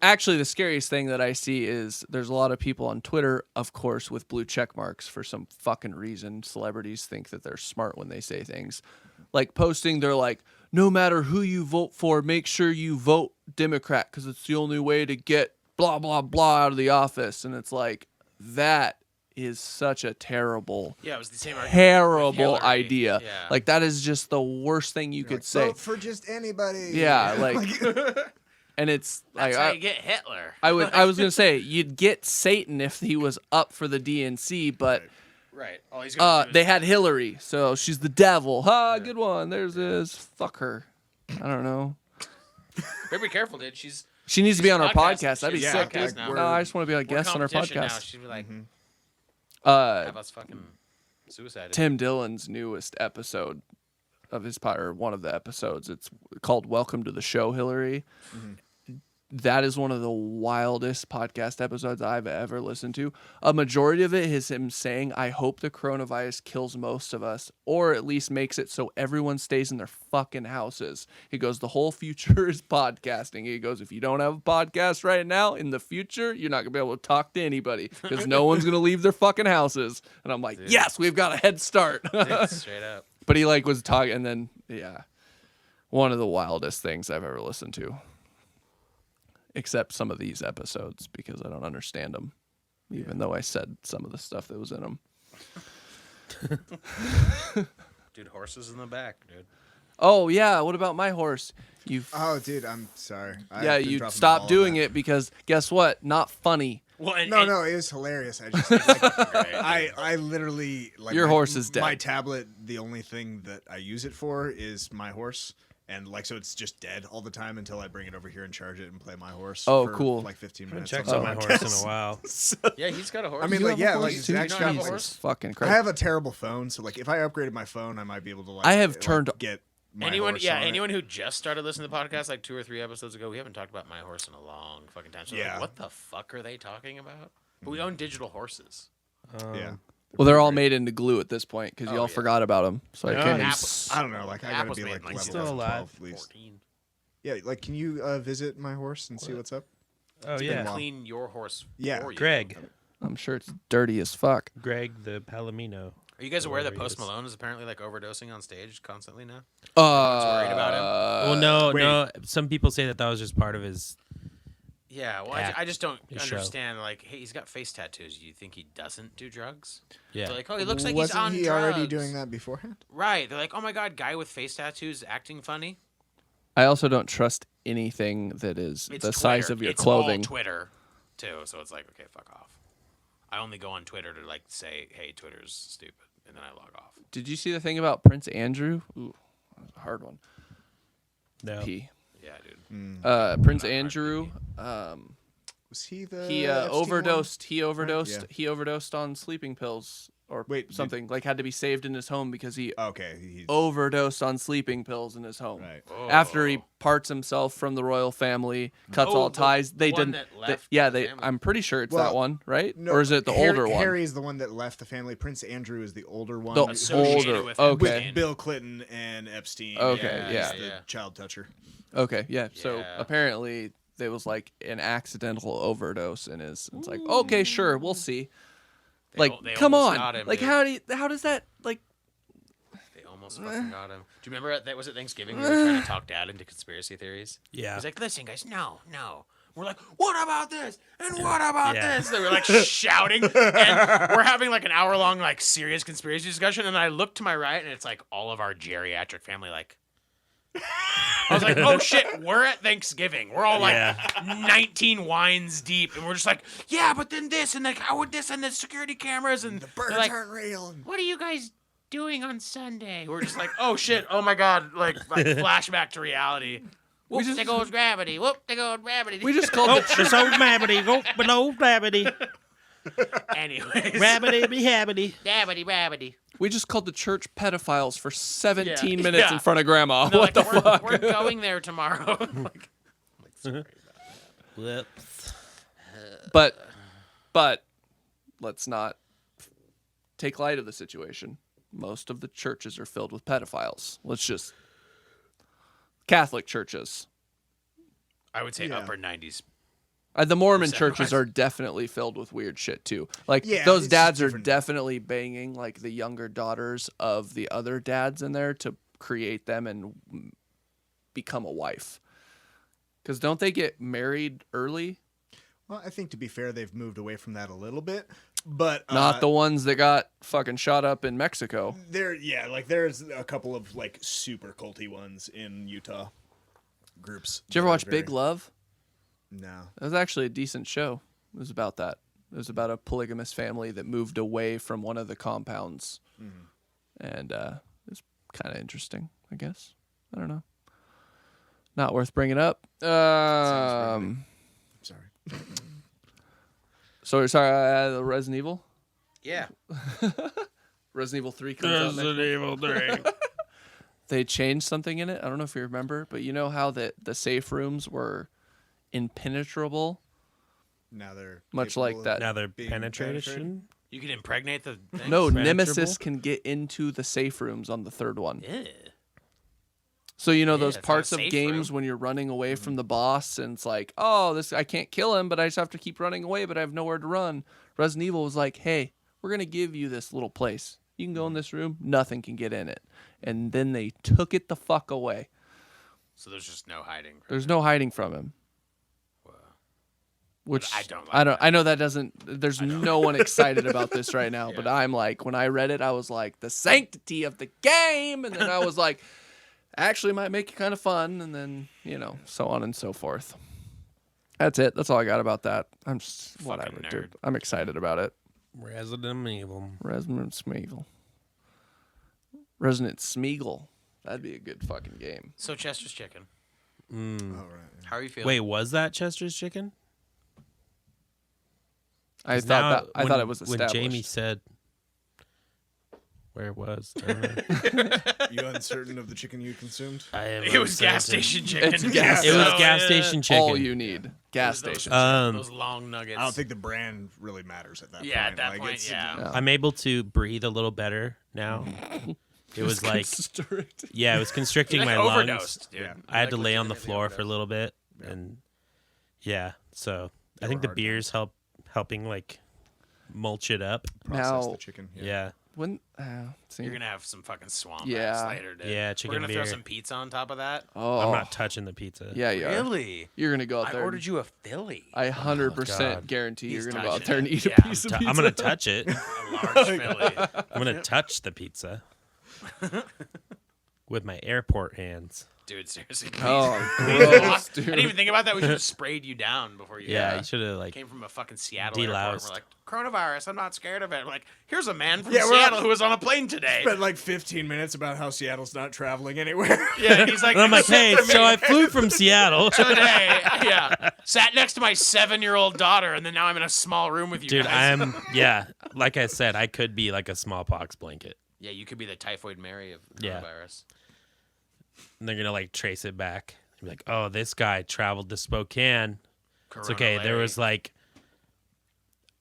Actually, the scariest thing that I see is there's a lot of people on Twitter, of course, with blue check marks for some fucking reason. Celebrities think that they're smart when they say things. Like posting, they're like, no matter who you vote for, make sure you vote Democrat because it's the only way to get blah, blah, blah out of the office. And it's like, that is such a terrible, Yeah, it was the same argument with terrible Hillary. idea. Yeah. Like, that is just the worst thing you could say. Vote for just anybody. Yeah, like, and it's That's like how you get Hitler. I was gonna say you'd get Satan if he was up for the DNC, but Right. All he's gonna do is they had Hillary, so she's the devil. Ha, good one. There's this. Fuck her. I don't know. better be careful, dude. She's She needs to be on our podcasting. podcast. That'd be She's sick, podcast dude. now. No, I just want to be a we're guest on our competition Now. podcast. She'd be like, Uh, have us fucking suicided. Tim Dillon's newest episode of his or one of the episodes. It's called "Welcome to the Show, Hillary." That is one of the wildest podcast episodes I've ever listened to. A majority of it is him saying, I hope the coronavirus kills most of us, or at least makes it so everyone stays in their fucking houses. He goes, the whole future is podcasting. He goes, if you don't have a podcast right now, in the future, you're not going to be able to talk to anybody because no one's going to leave their fucking houses. And I'm like, yes, we've got a head start. Dude, straight up. But he like was talking, and then, yeah, one of the wildest things I've ever listened to. Except some of these episodes because I don't understand them, even though I said some of the stuff that was in them. Dude, horses in the back, dude. Oh yeah, what about my horse? You Oh, dude, I'm sorry. yeah, you stopped doing it because guess what? Not funny. Well, and, No, it was hilarious. I just like, I literally like Your my- horse is dead. My tablet, the only thing that I use it for is my horse. And like so, it's just dead all the time until I bring it over here and charge it and play my horse. Oh, for cool. Like 15 Haven't minutes. checked on out my the horse podcast. in a while. Yeah, he's got a horse. I mean, You like, have a yeah, horse like too? You don't have a Jesus horse? fucking I Christ. have a terrible phone, so like if I upgraded my phone, I might be able to like. I have like, turned- get my anyone, horse yeah, on it. anyone who just started listening to the podcast like 2 or 3 episodes ago, we haven't talked about my horse in a long fucking time. So they're Yeah. like, what the fuck are they talking about? But we own digital horses. Yeah, Well, they're all made into glue at this point because Oh, y'all yeah. forgot about them. So I Oh, can't. even Apple- s- I don't know. Like I gotta Apple's be made like like level still alive. 12 at least. 14. Yeah, like can you visit my horse and see what's up? Oh Can yeah, clean your horse Yeah. for you. Greg, I'm sure it's dirty as fuck. Greg the Palomino. Are you guys aware that Whatever he Post is. Malone is apparently like overdosing on stage constantly now? Worried about him? Well, no, wait. no. Some people say that was just part of his. Yeah, well, Act, I just don't his show. understand. Like, hey, he's got face tattoos. You think he doesn't do drugs? Yeah. They're like, oh, he looks like Wasn't he's on he drugs. already doing that beforehand? Right. They're like, oh my god, guy with face tattoos acting funny. I also don't trust anything that is It's the size Twitter. of your It's clothing. all Twitter, too. So it's like, okay, fuck off. I only go on Twitter to like say, hey, Twitter's stupid, and then I log off. Did you see the thing about Prince Andrew? Ooh, that was a hard one. No. P. Yeah, dude. Prince Andrew. Was he the? He Epstein one? overdosed. He overdosed. Yeah. He overdosed on sleeping pills or Wait, did- something. Like had to be saved in his home because he Okay, he's overdosed on sleeping pills in his home. right. After he Oh. parts himself from the royal family, cuts Oh, all ties. the They one didn't. that left yeah, the they. family. I'm pretty sure it's Well, that one, right? No, or is it the older one? Harry is the one that left the family. Prince Andrew is the older one. The Associated older. with Okay. Epstein. Bill Clinton and Epstein. Okay, and yeah. he's the Yeah. child toucher. Okay, yeah. So Yeah. apparently there was like an accidental overdose in his. It's like okay, sure, we'll see. They Like, they come almost on. got him, Like, dude. how does that like? They almost fucking got him. Do you remember that was at Thanksgiving? We were trying to talk Dad into conspiracy theories. Yeah. He's like, listen, guys, no. We're like, what about this? And what about Yeah. this? They were like shouting. And we're having like an hour-long, like, serious conspiracy discussion. And I look to my right, and it's like all of our geriatric family, like. I was like, oh shit, we're at Thanksgiving. We're all like Yeah. 19 wines deep. And we're just like, yeah, but then this, and like, how would this, and the security cameras, and The they're birds like, aren't real. what are you guys doing on Sunday? We're just like, oh shit, oh my god, like flashback to reality. Whoop, there goes gravity. Whoop, there goes gravity. We just called the It's old gravity. Go below gravity. Anyways. Rabbity-habity. Rabbity. We just called the church pedophiles for 17 Yeah. minutes Yeah. in front of grandma. They're What like, the fuck? We're going there tomorrow. Whoops. But let's not take light of the situation. Most of the churches are filled with pedophiles. Let's just Catholic churches. I would say Yeah. upper 90s. The Mormon Percent-wise. churches are definitely filled with weird shit too. Like Yeah, those it's dads are different. definitely banging like the younger daughters of the other dads in there to create them and become a wife. Because don't they get married early? Well, I think to be fair, they've moved away from that a little bit, but Not the ones that got fucking shot up in Mexico. there's a couple of like super culty ones in Utah groups. Did you ever that are watch Big very- Love? No. It was actually a decent show. It was about that. It was about a polygamous family that moved away from one of the compounds. And it was kind of interesting, I guess. I don't know. Not worth bringing up. Sorry. So sorry, Resident Evil? Yeah. Resident Evil 3 comes out next month. Evil 3. They changed something in it. I don't know if you remember, but you know how the safe rooms were impenetrable? Now they're Much capable like of that. Now they're being penetration. You can impregnate the thing? No, Penetrable? Nemesis can get into the safe rooms on the third one. Yeah. So you know those it's not a parts of safe games room. when you're running away from the boss and it's like, oh, this I can't kill him, but I just have to keep running away, but I have nowhere to run. Resident Evil was like, hey, we're gonna give you this little place. You can go in this room, nothing can get in it. And then they took it the fuck away. So there's just no hiding. There's no hiding from him. Which I don't like I know that doesn't. There's no one excited about this right now, but I'm like, when I read it, I was like, the sanctity of the game, and then I was like, actually might make it kind of fun, and then so on and so forth. That's it. That's all I got about that. I'm just whatever, nerd. dude. I'm excited about it. Resident Evil. Resident Smeagol. Resident Smeagol. That'd be a good fucking game. So Chester's Chicken. All right. How are you feeling? Wait, was that Chester's Chicken? I 'Cause thought now I thought it was when established. Jamie said where it was. I don't know. You uncertain of the chicken you consumed? I am It was gas uncertain. station chicken. It's gas- It was So, gas yeah. station chicken. all you need. Gas Those- station. Those long nuggets. I don't think the brand really matters at that point. Yeah, at that Like, point, it's- yeah. I'm able to breathe a little better now. It was like, yeah, it was constricting You're my like lungs. overdosed, dude. Yeah. I had to Like lay on the legitimately floor for a overdosed. little bit, and yeah, so I think were the hard beers helping like mulch it up. Process Now- the chicken. Yeah, When see, You're gonna have some fucking swamp Yeah. ass later, dude. Yeah, We're chicken gonna throw beer. some pizza on top of that. oh, I'm not touching the pizza. yeah, you are. Really? You're gonna go out I there. ordered you a Philly. I 100% God. guarantee He's you're gonna go out touching there and it. eat Yeah, a piece of pizza. I'm gonna touch it. A large Philly. I'm gonna touch the pizza with my airport hands. Dude, seriously. Please. Oh, Please gross, walk. I dude. didn't even think about that. We should have sprayed you down before you Yeah, you should have like. came from a fucking Seattle airport. And Deloused. we're like, coronavirus, I'm not scared of it. We're like, here's a man from Yeah, we're Seattle all- who was on a plane today. Spent like 15 minutes about how Seattle's not traveling anywhere. Yeah, and he's like, And I'm like, "Except hey, for me so I flew from Seattle. today. Yeah, sat next to my 7-year-old daughter, and then now I'm in a small room with you Dude, guys. yeah, like I said, I could be like a smallpox blanket. Yeah, you could be the typhoid Mary of Yeah. coronavirus. And they're gonna like trace it back. Be like, oh, this guy traveled to Spokane. It's okay. There was like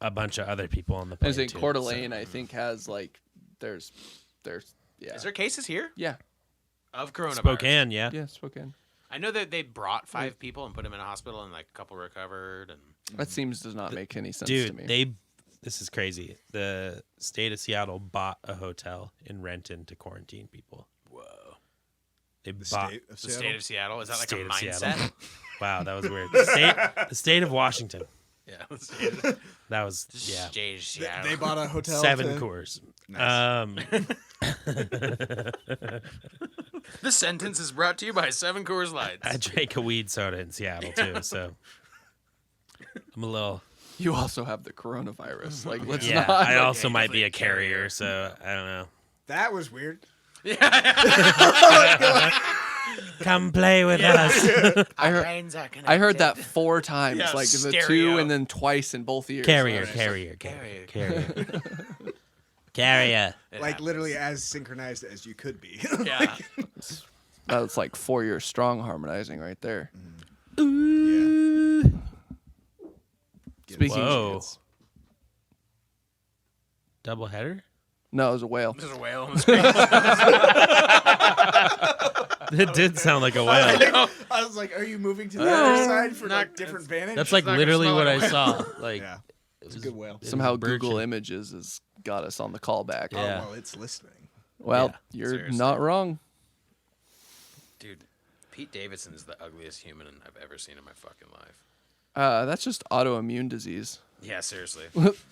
a bunch of other people on the I plane. think too, Coeur so- d'Alene, I think, has like there's yeah. Is there cases here Yeah. of coronavirus? Spokane, yeah. Yeah, Spokane. I know that they brought 5 people and put them in a hospital, and like a couple recovered. And That seems does not make any sense to me. Dude, this is crazy. The state of Seattle bought a hotel in Renton to quarantine people. whoa, They The bought state of the Seattle. state of Seattle is that like State a of mindset? Seattle. Wow, that was weird. The state of Washington. Yeah, the state of That was yeah. State of Seattle. They bought a hotel. 7 to- Coors. Nice. This sentence is brought to you by 7 Coors Lights. I drank a weed soda in Seattle too, so I'm a little. You also have the coronavirus. Like, let's Yeah, not. I also yeah, might be definitely a a carrier. carrier, so I don't know. That was weird. Come play with us. I heard that 4 times, Yeah, like the stereo. 2 and then twice in both ears. Carrier. Like literally as synchronized as you could be. Yeah. That's like 4 years strong harmonizing right there. yeah. Speaking Whoa. of, Double header? no, it was a whale. There's a whale on the screen. It did sound like a whale. I was like, are you moving to the other side for like different vantage? That's like not gonna literally smell what like I a saw. Like, yeah. It's a good whale. Somehow bird Google shit. Images has got us on the callback. Yeah. Oh, well, it's listening. Well, Yeah, you're seriously. not wrong. Dude, Pete Davidson is the ugliest human I've ever seen in my fucking life. That's just autoimmune disease. Yeah, seriously.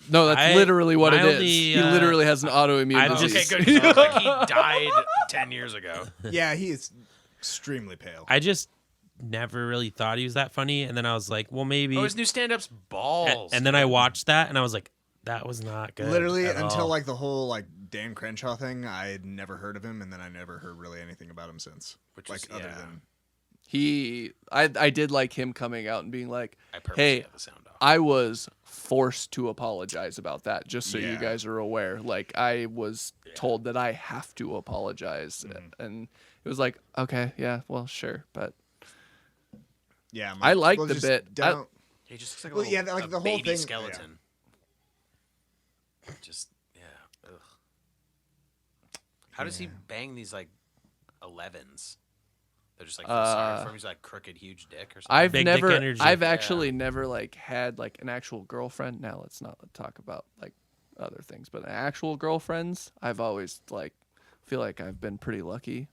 No, that's I- literally what it my is. only, He literally has an autoimmune I've disease. Okay, good. 'cause I was like, he died 10 years ago. Yeah, he is extremely pale. I just never really thought he was that funny. And then I was like, well, maybe. Oh, his new stand-up's balls. And then I watched that and I was like, that was not good. Literally at until all. like the whole like Dan Crenshaw thing, I had never heard of him, and then I never heard really anything about him since. Which like is- other yeah. than I did like him coming out and being like, I purposely hey, had the sound off. I was forced to apologize about that, just so you Yeah. guys are aware. Like, I was told that I have to apologize. And it was like, okay, yeah, well, sure. But yeah, I like well, the just bit. I- Don't, He just looks like a Well, little, yeah, like a the whole baby thing- skeleton. Just, yeah. Ugh. How does he bang these, like, 11s? They're just like, feel sorry for him. He's like crooked, huge dick or something. I've Big dick never, energy. I've actually never like had like an actual girlfriend. Now let's not talk about like other things, but actual girlfriends, I've always like feel like I've been pretty lucky,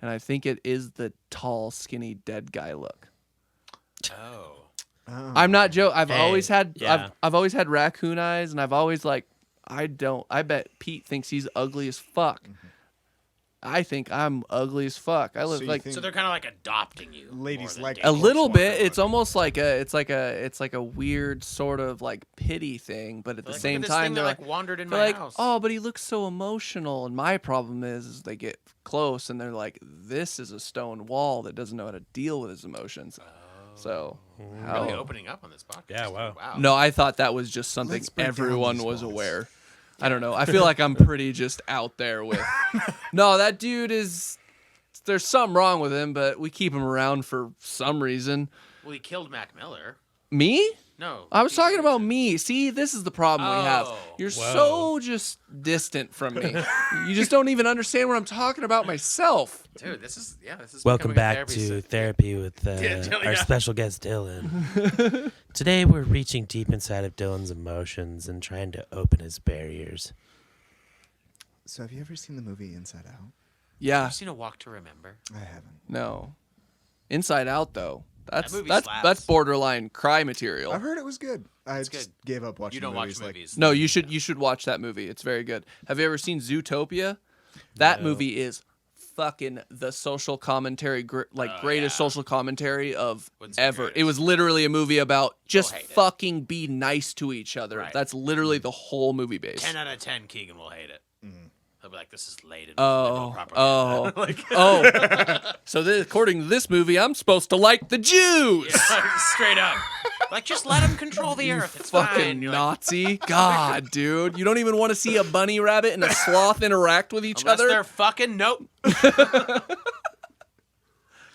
and I think it is the tall, skinny, dead guy look. Oh. I'm not joking. I've Hey, always had, yeah. I've always had raccoon eyes, and I've always like, I bet Pete thinks he's ugly as fuck. I think I'm ugly as fuck. I look So you like think- So they're kind of like adopting you. Ladies more than like dating. a little Walker bit. It's looking. almost like it's like a weird sort of like pity thing, but at the Like, same look at this time thing they're that, like, wandered in they're my like, house. oh, but he looks so emotional. And my problem is they get close and they're like, this is a stone wall that doesn't know how to deal with his emotions. So how? Really opening up on this podcast. Yeah, wow. Wow. No, I thought that was just something Let's break down everyone these was walls. aware. I don't know. I feel like I'm pretty just out there with. No, that dude is. There's something wrong with him, but we keep him around for some reason. Well, he killed Mac Miller. Me? No. I was Pete talking about Davidson. me. See, this is the problem we have. Oh. You're Whoa. so just distant from me. You just don't even understand what I'm talking about myself. Dude, this is Welcome becoming a back therapy to session. Therapy with Dylan, our yeah. special guest, Dylan. Today, we're reaching deep inside of Dylan's emotions and trying to open his barriers. So have you ever seen the movie Inside Out? Yeah. I've seen A Walk to Remember. I haven't. No. Inside Out though. That's movie that's slaps. that's borderline cry material. I've heard it was good. I It's just good. gave up watching You don't movies. watch like, movies. No, you should watch that movie. It's very good. Have you ever seen Zootopia? That movie is fucking the social commentary, greatest yeah. social commentary of Wouldn't say ever. It greatest. was literally a movie about just hate it. fucking be nice to each other. Right. That's literally the whole movie base. 10 out of 10, Keegan will hate it. He'll be like, this is late and Oh, propaganda. Like, oh. So according to this movie, I'm supposed to like the Jews. straight up. Like, just let him control the earth. It's Fucking fine. You're like, Nazi. God, dude. You don't even want to see a bunny rabbit and a sloth interact with each unless other? they're fucking, nope.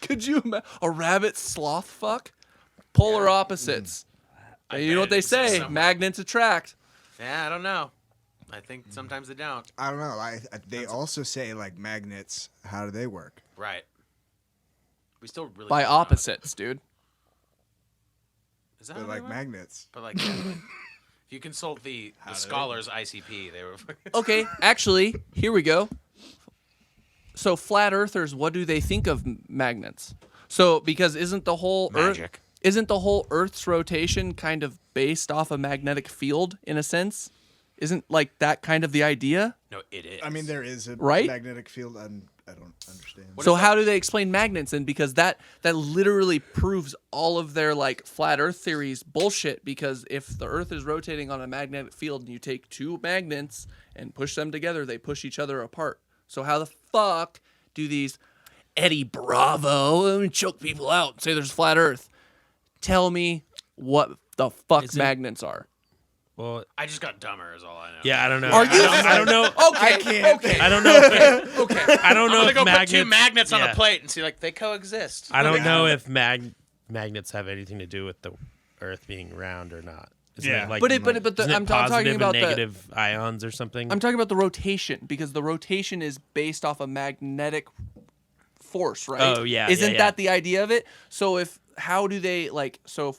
Could you imagine a rabbit sloth fuck? Polar opposites. You know what they say? somewhere. Magnets attract. Yeah, I don't know. I think sometimes they don't. I don't know. They also say like magnets. How do they work? Right. We still really By don't know. opposites, dude. Is that They're how they like work? magnets. But like, yeah. If you consult the do they scholars ICP, they were. Okay, actually, here we go. So flat earthers, what do they think of magnets? So because isn't the whole Magic. Earth's rotation kind of based off a magnetic field in a sense? Isn't like that kind of the idea? No, it is. I mean, there is a Right? magnetic field. I don't understand. So how do they explain magnets? And because that literally proves all of their like flat Earth theories bullshit. Because if the Earth is rotating on a magnetic field and you take two magnets and push them together, they push each other apart. So how the fuck do these Eddie Bravo and choke people out and say there's flat Earth. Tell me what the fuck Is it- magnets are. Well, I just got dumber, is all I know. yeah, I don't know. Are you- I don't know. Okay, okay. I don't know. If Okay. I don't know I'm if gonna go magnets, put 2 magnets on yeah. a plate and see, like, they coexist. I don't know if magnets have anything to do with the Earth being round or not. Isn't Yeah. it like, But I'm isn't it talking positive about and the negative ions or something. I'm talking about the rotation because the rotation is based off a magnetic force, right? Oh, yeah, Isn't yeah. that the idea of it? So if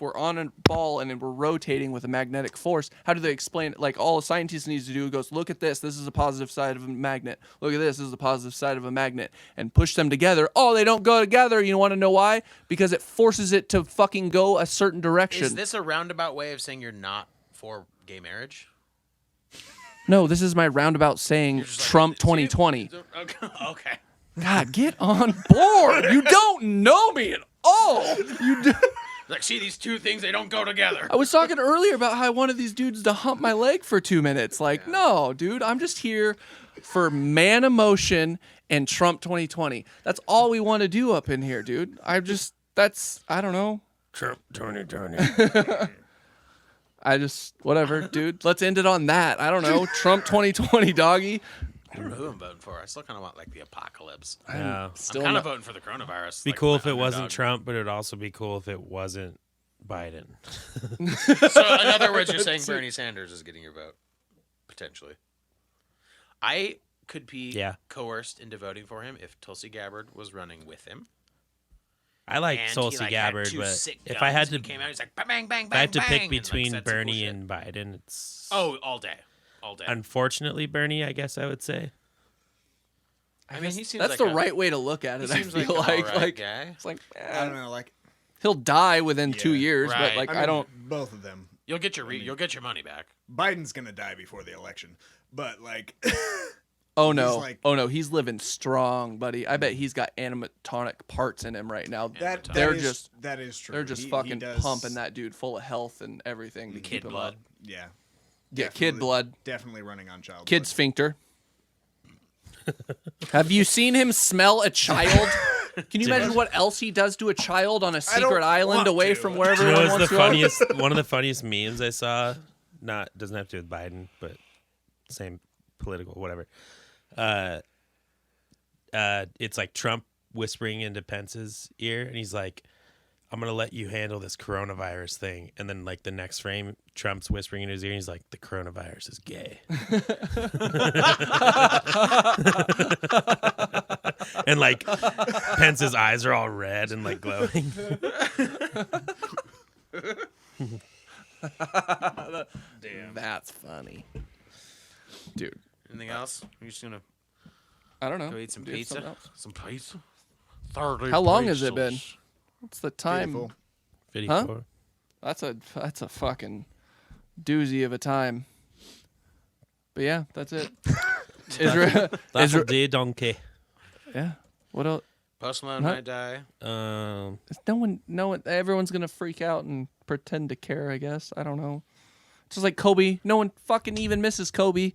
we're on a ball and then we're rotating with a magnetic force, how do they explain it? Like all a scientist needs to do goes, look at this. This is a positive side of a magnet. Look at this. This is a positive side of a magnet, and push them together. Oh, they don't go together. You want to know why? Because it forces it to fucking go a certain direction. Is this a roundabout way of saying you're not for gay marriage? No, this is my roundabout saying Just like, Trump see? 2020. Okay. God, get on board. You don't know me at all. You do. Like, see, these two things, they don't go together. I was talking earlier about how I wanted these dudes to hump my leg for 2 minutes. Like, no, dude, I'm just here for man emotion and Trump 2020. That's all we want to do up in here, dude. I don't know. Trump 2020. Whatever, dude. Let's end it on that. I don't know. Trump 2020, doggy. I don't know who I'm voting for. I still kind of want, like, the apocalypse. No. Still I'm kind not- of voting for the coronavirus. Be like, cool my if it wasn't underdog. Trump, but it'd also be cool if it wasn't Biden. So, in other words, you're saying Bernie Sanders is getting your vote, potentially. I could be Yeah. coerced into voting for him if Tulsi Gabbard was running with him. I like And Tulsi he, like, Gabbard, had 2 but sick if I had guns and to, he came out, he's like bang, bang, bang, if I had to bang, pick and, like, between said some cool Bernie shit. and Biden, it's all day, all day. unfortunately Bernie. I guess I would say. I mean, he seems That's like the right way to look at He it. I seems feel like, like, an alright guy. it's like I don't know, like he'll die within 2 Yeah, years, right. but like I, mean, I don't. both of them. You'll get your you'll get your money back. Biden's gonna die before the election, but like, Oh no! like- Oh no! He's living strong, buddy. I bet he's got animatronic parts in him right now. that They're is- just that is true. they're just He fucking does- pumping that dude full of health and everything to keep Kid him blood. up. Yeah, Yeah, kid definitely- blood, Definitely running on child. kid blood. sphincter. Have you seen him smell a child? Can you imagine what else he does to a child on a secret island want away to. from wherever You know everyone what's wants the to go? funniest? One of the funniest memes I saw. Doesn't have to do with Biden, but same political whatever. It's like Trump whispering into Pence's ear, and he's like, "I'm gonna let you handle this coronavirus thing." And then, like the next frame, Trump's whispering in his ear, and he's like, "The coronavirus is gay." And like Pence's eyes are all red and like glowing. That's funny, dude. Anything else? You're just gonna I don't know. go eat some Do pizza. something else. Some pizza. 30 How long has it been? pesos. What's the time? Beautiful. 54. That's a fucking doozy of a time. But yeah, that's it. Israel, That's Israel, a day donkey. yeah. What else? Post Malone Huh? might die. No one, everyone's gonna freak out and pretend to care. I guess I don't know. Just like Kobe, no one fucking even misses Kobe.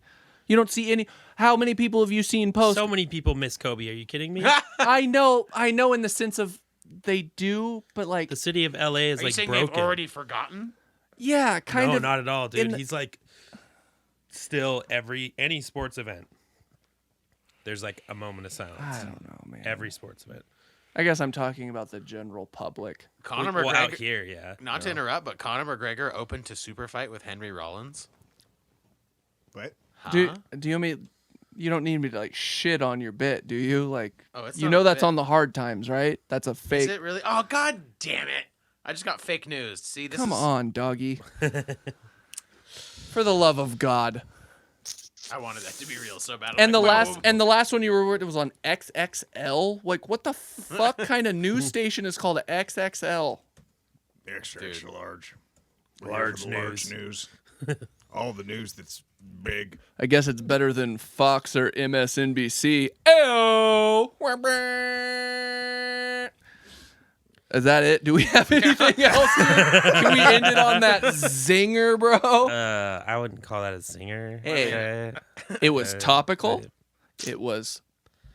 You don't see any. How many people have you seen post? So many people miss Kobe. Are you kidding me? I know, in the sense of they do, but like, The city of LA is Are you like saying broken. they've already forgotten? yeah, kind No, of. not at all, in dude. the- He's like still any sports event. There's like a moment of silence. I don't know, man. Every sports event. I guess I'm talking about the general public. Conor Well, out McGregor. here, yeah. Not to interrupt, but Conor McGregor opened to super fight with Henry Rollins. What? Do you want me? You don't need me to like shit on your bit, do you? Like, Oh, it's you not know a that's bit. on the hard times, right? That's a Is fake. it really? Oh, god damn it! I just got fake news. See, this Come is, on, doggy. For the love of God. I wanted that to be real so bad. I'm And the like, last whoa. and the last one you were it was on XXL. Like, what the fuck kind of news station is called XXL? Extra, Dude. extra large. Large Large news. All the news that's big. I guess it's better than Fox or MSNBC. Ayo! Is that it? Do we have anything else? Can we end it on that zinger, bro? I wouldn't call that a singer. Hey. Okay. It was topical. right. It was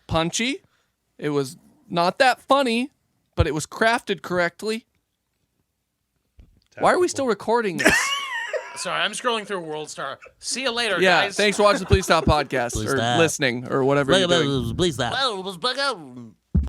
punchy. It was not that funny, but it was crafted correctly. Why are we still recording this? Sorry, I'm scrolling through World Star. See you later, Yeah, guys. thanks for watching the Please Stop podcast Please or stop. listening or whatever you're doing. Please stop.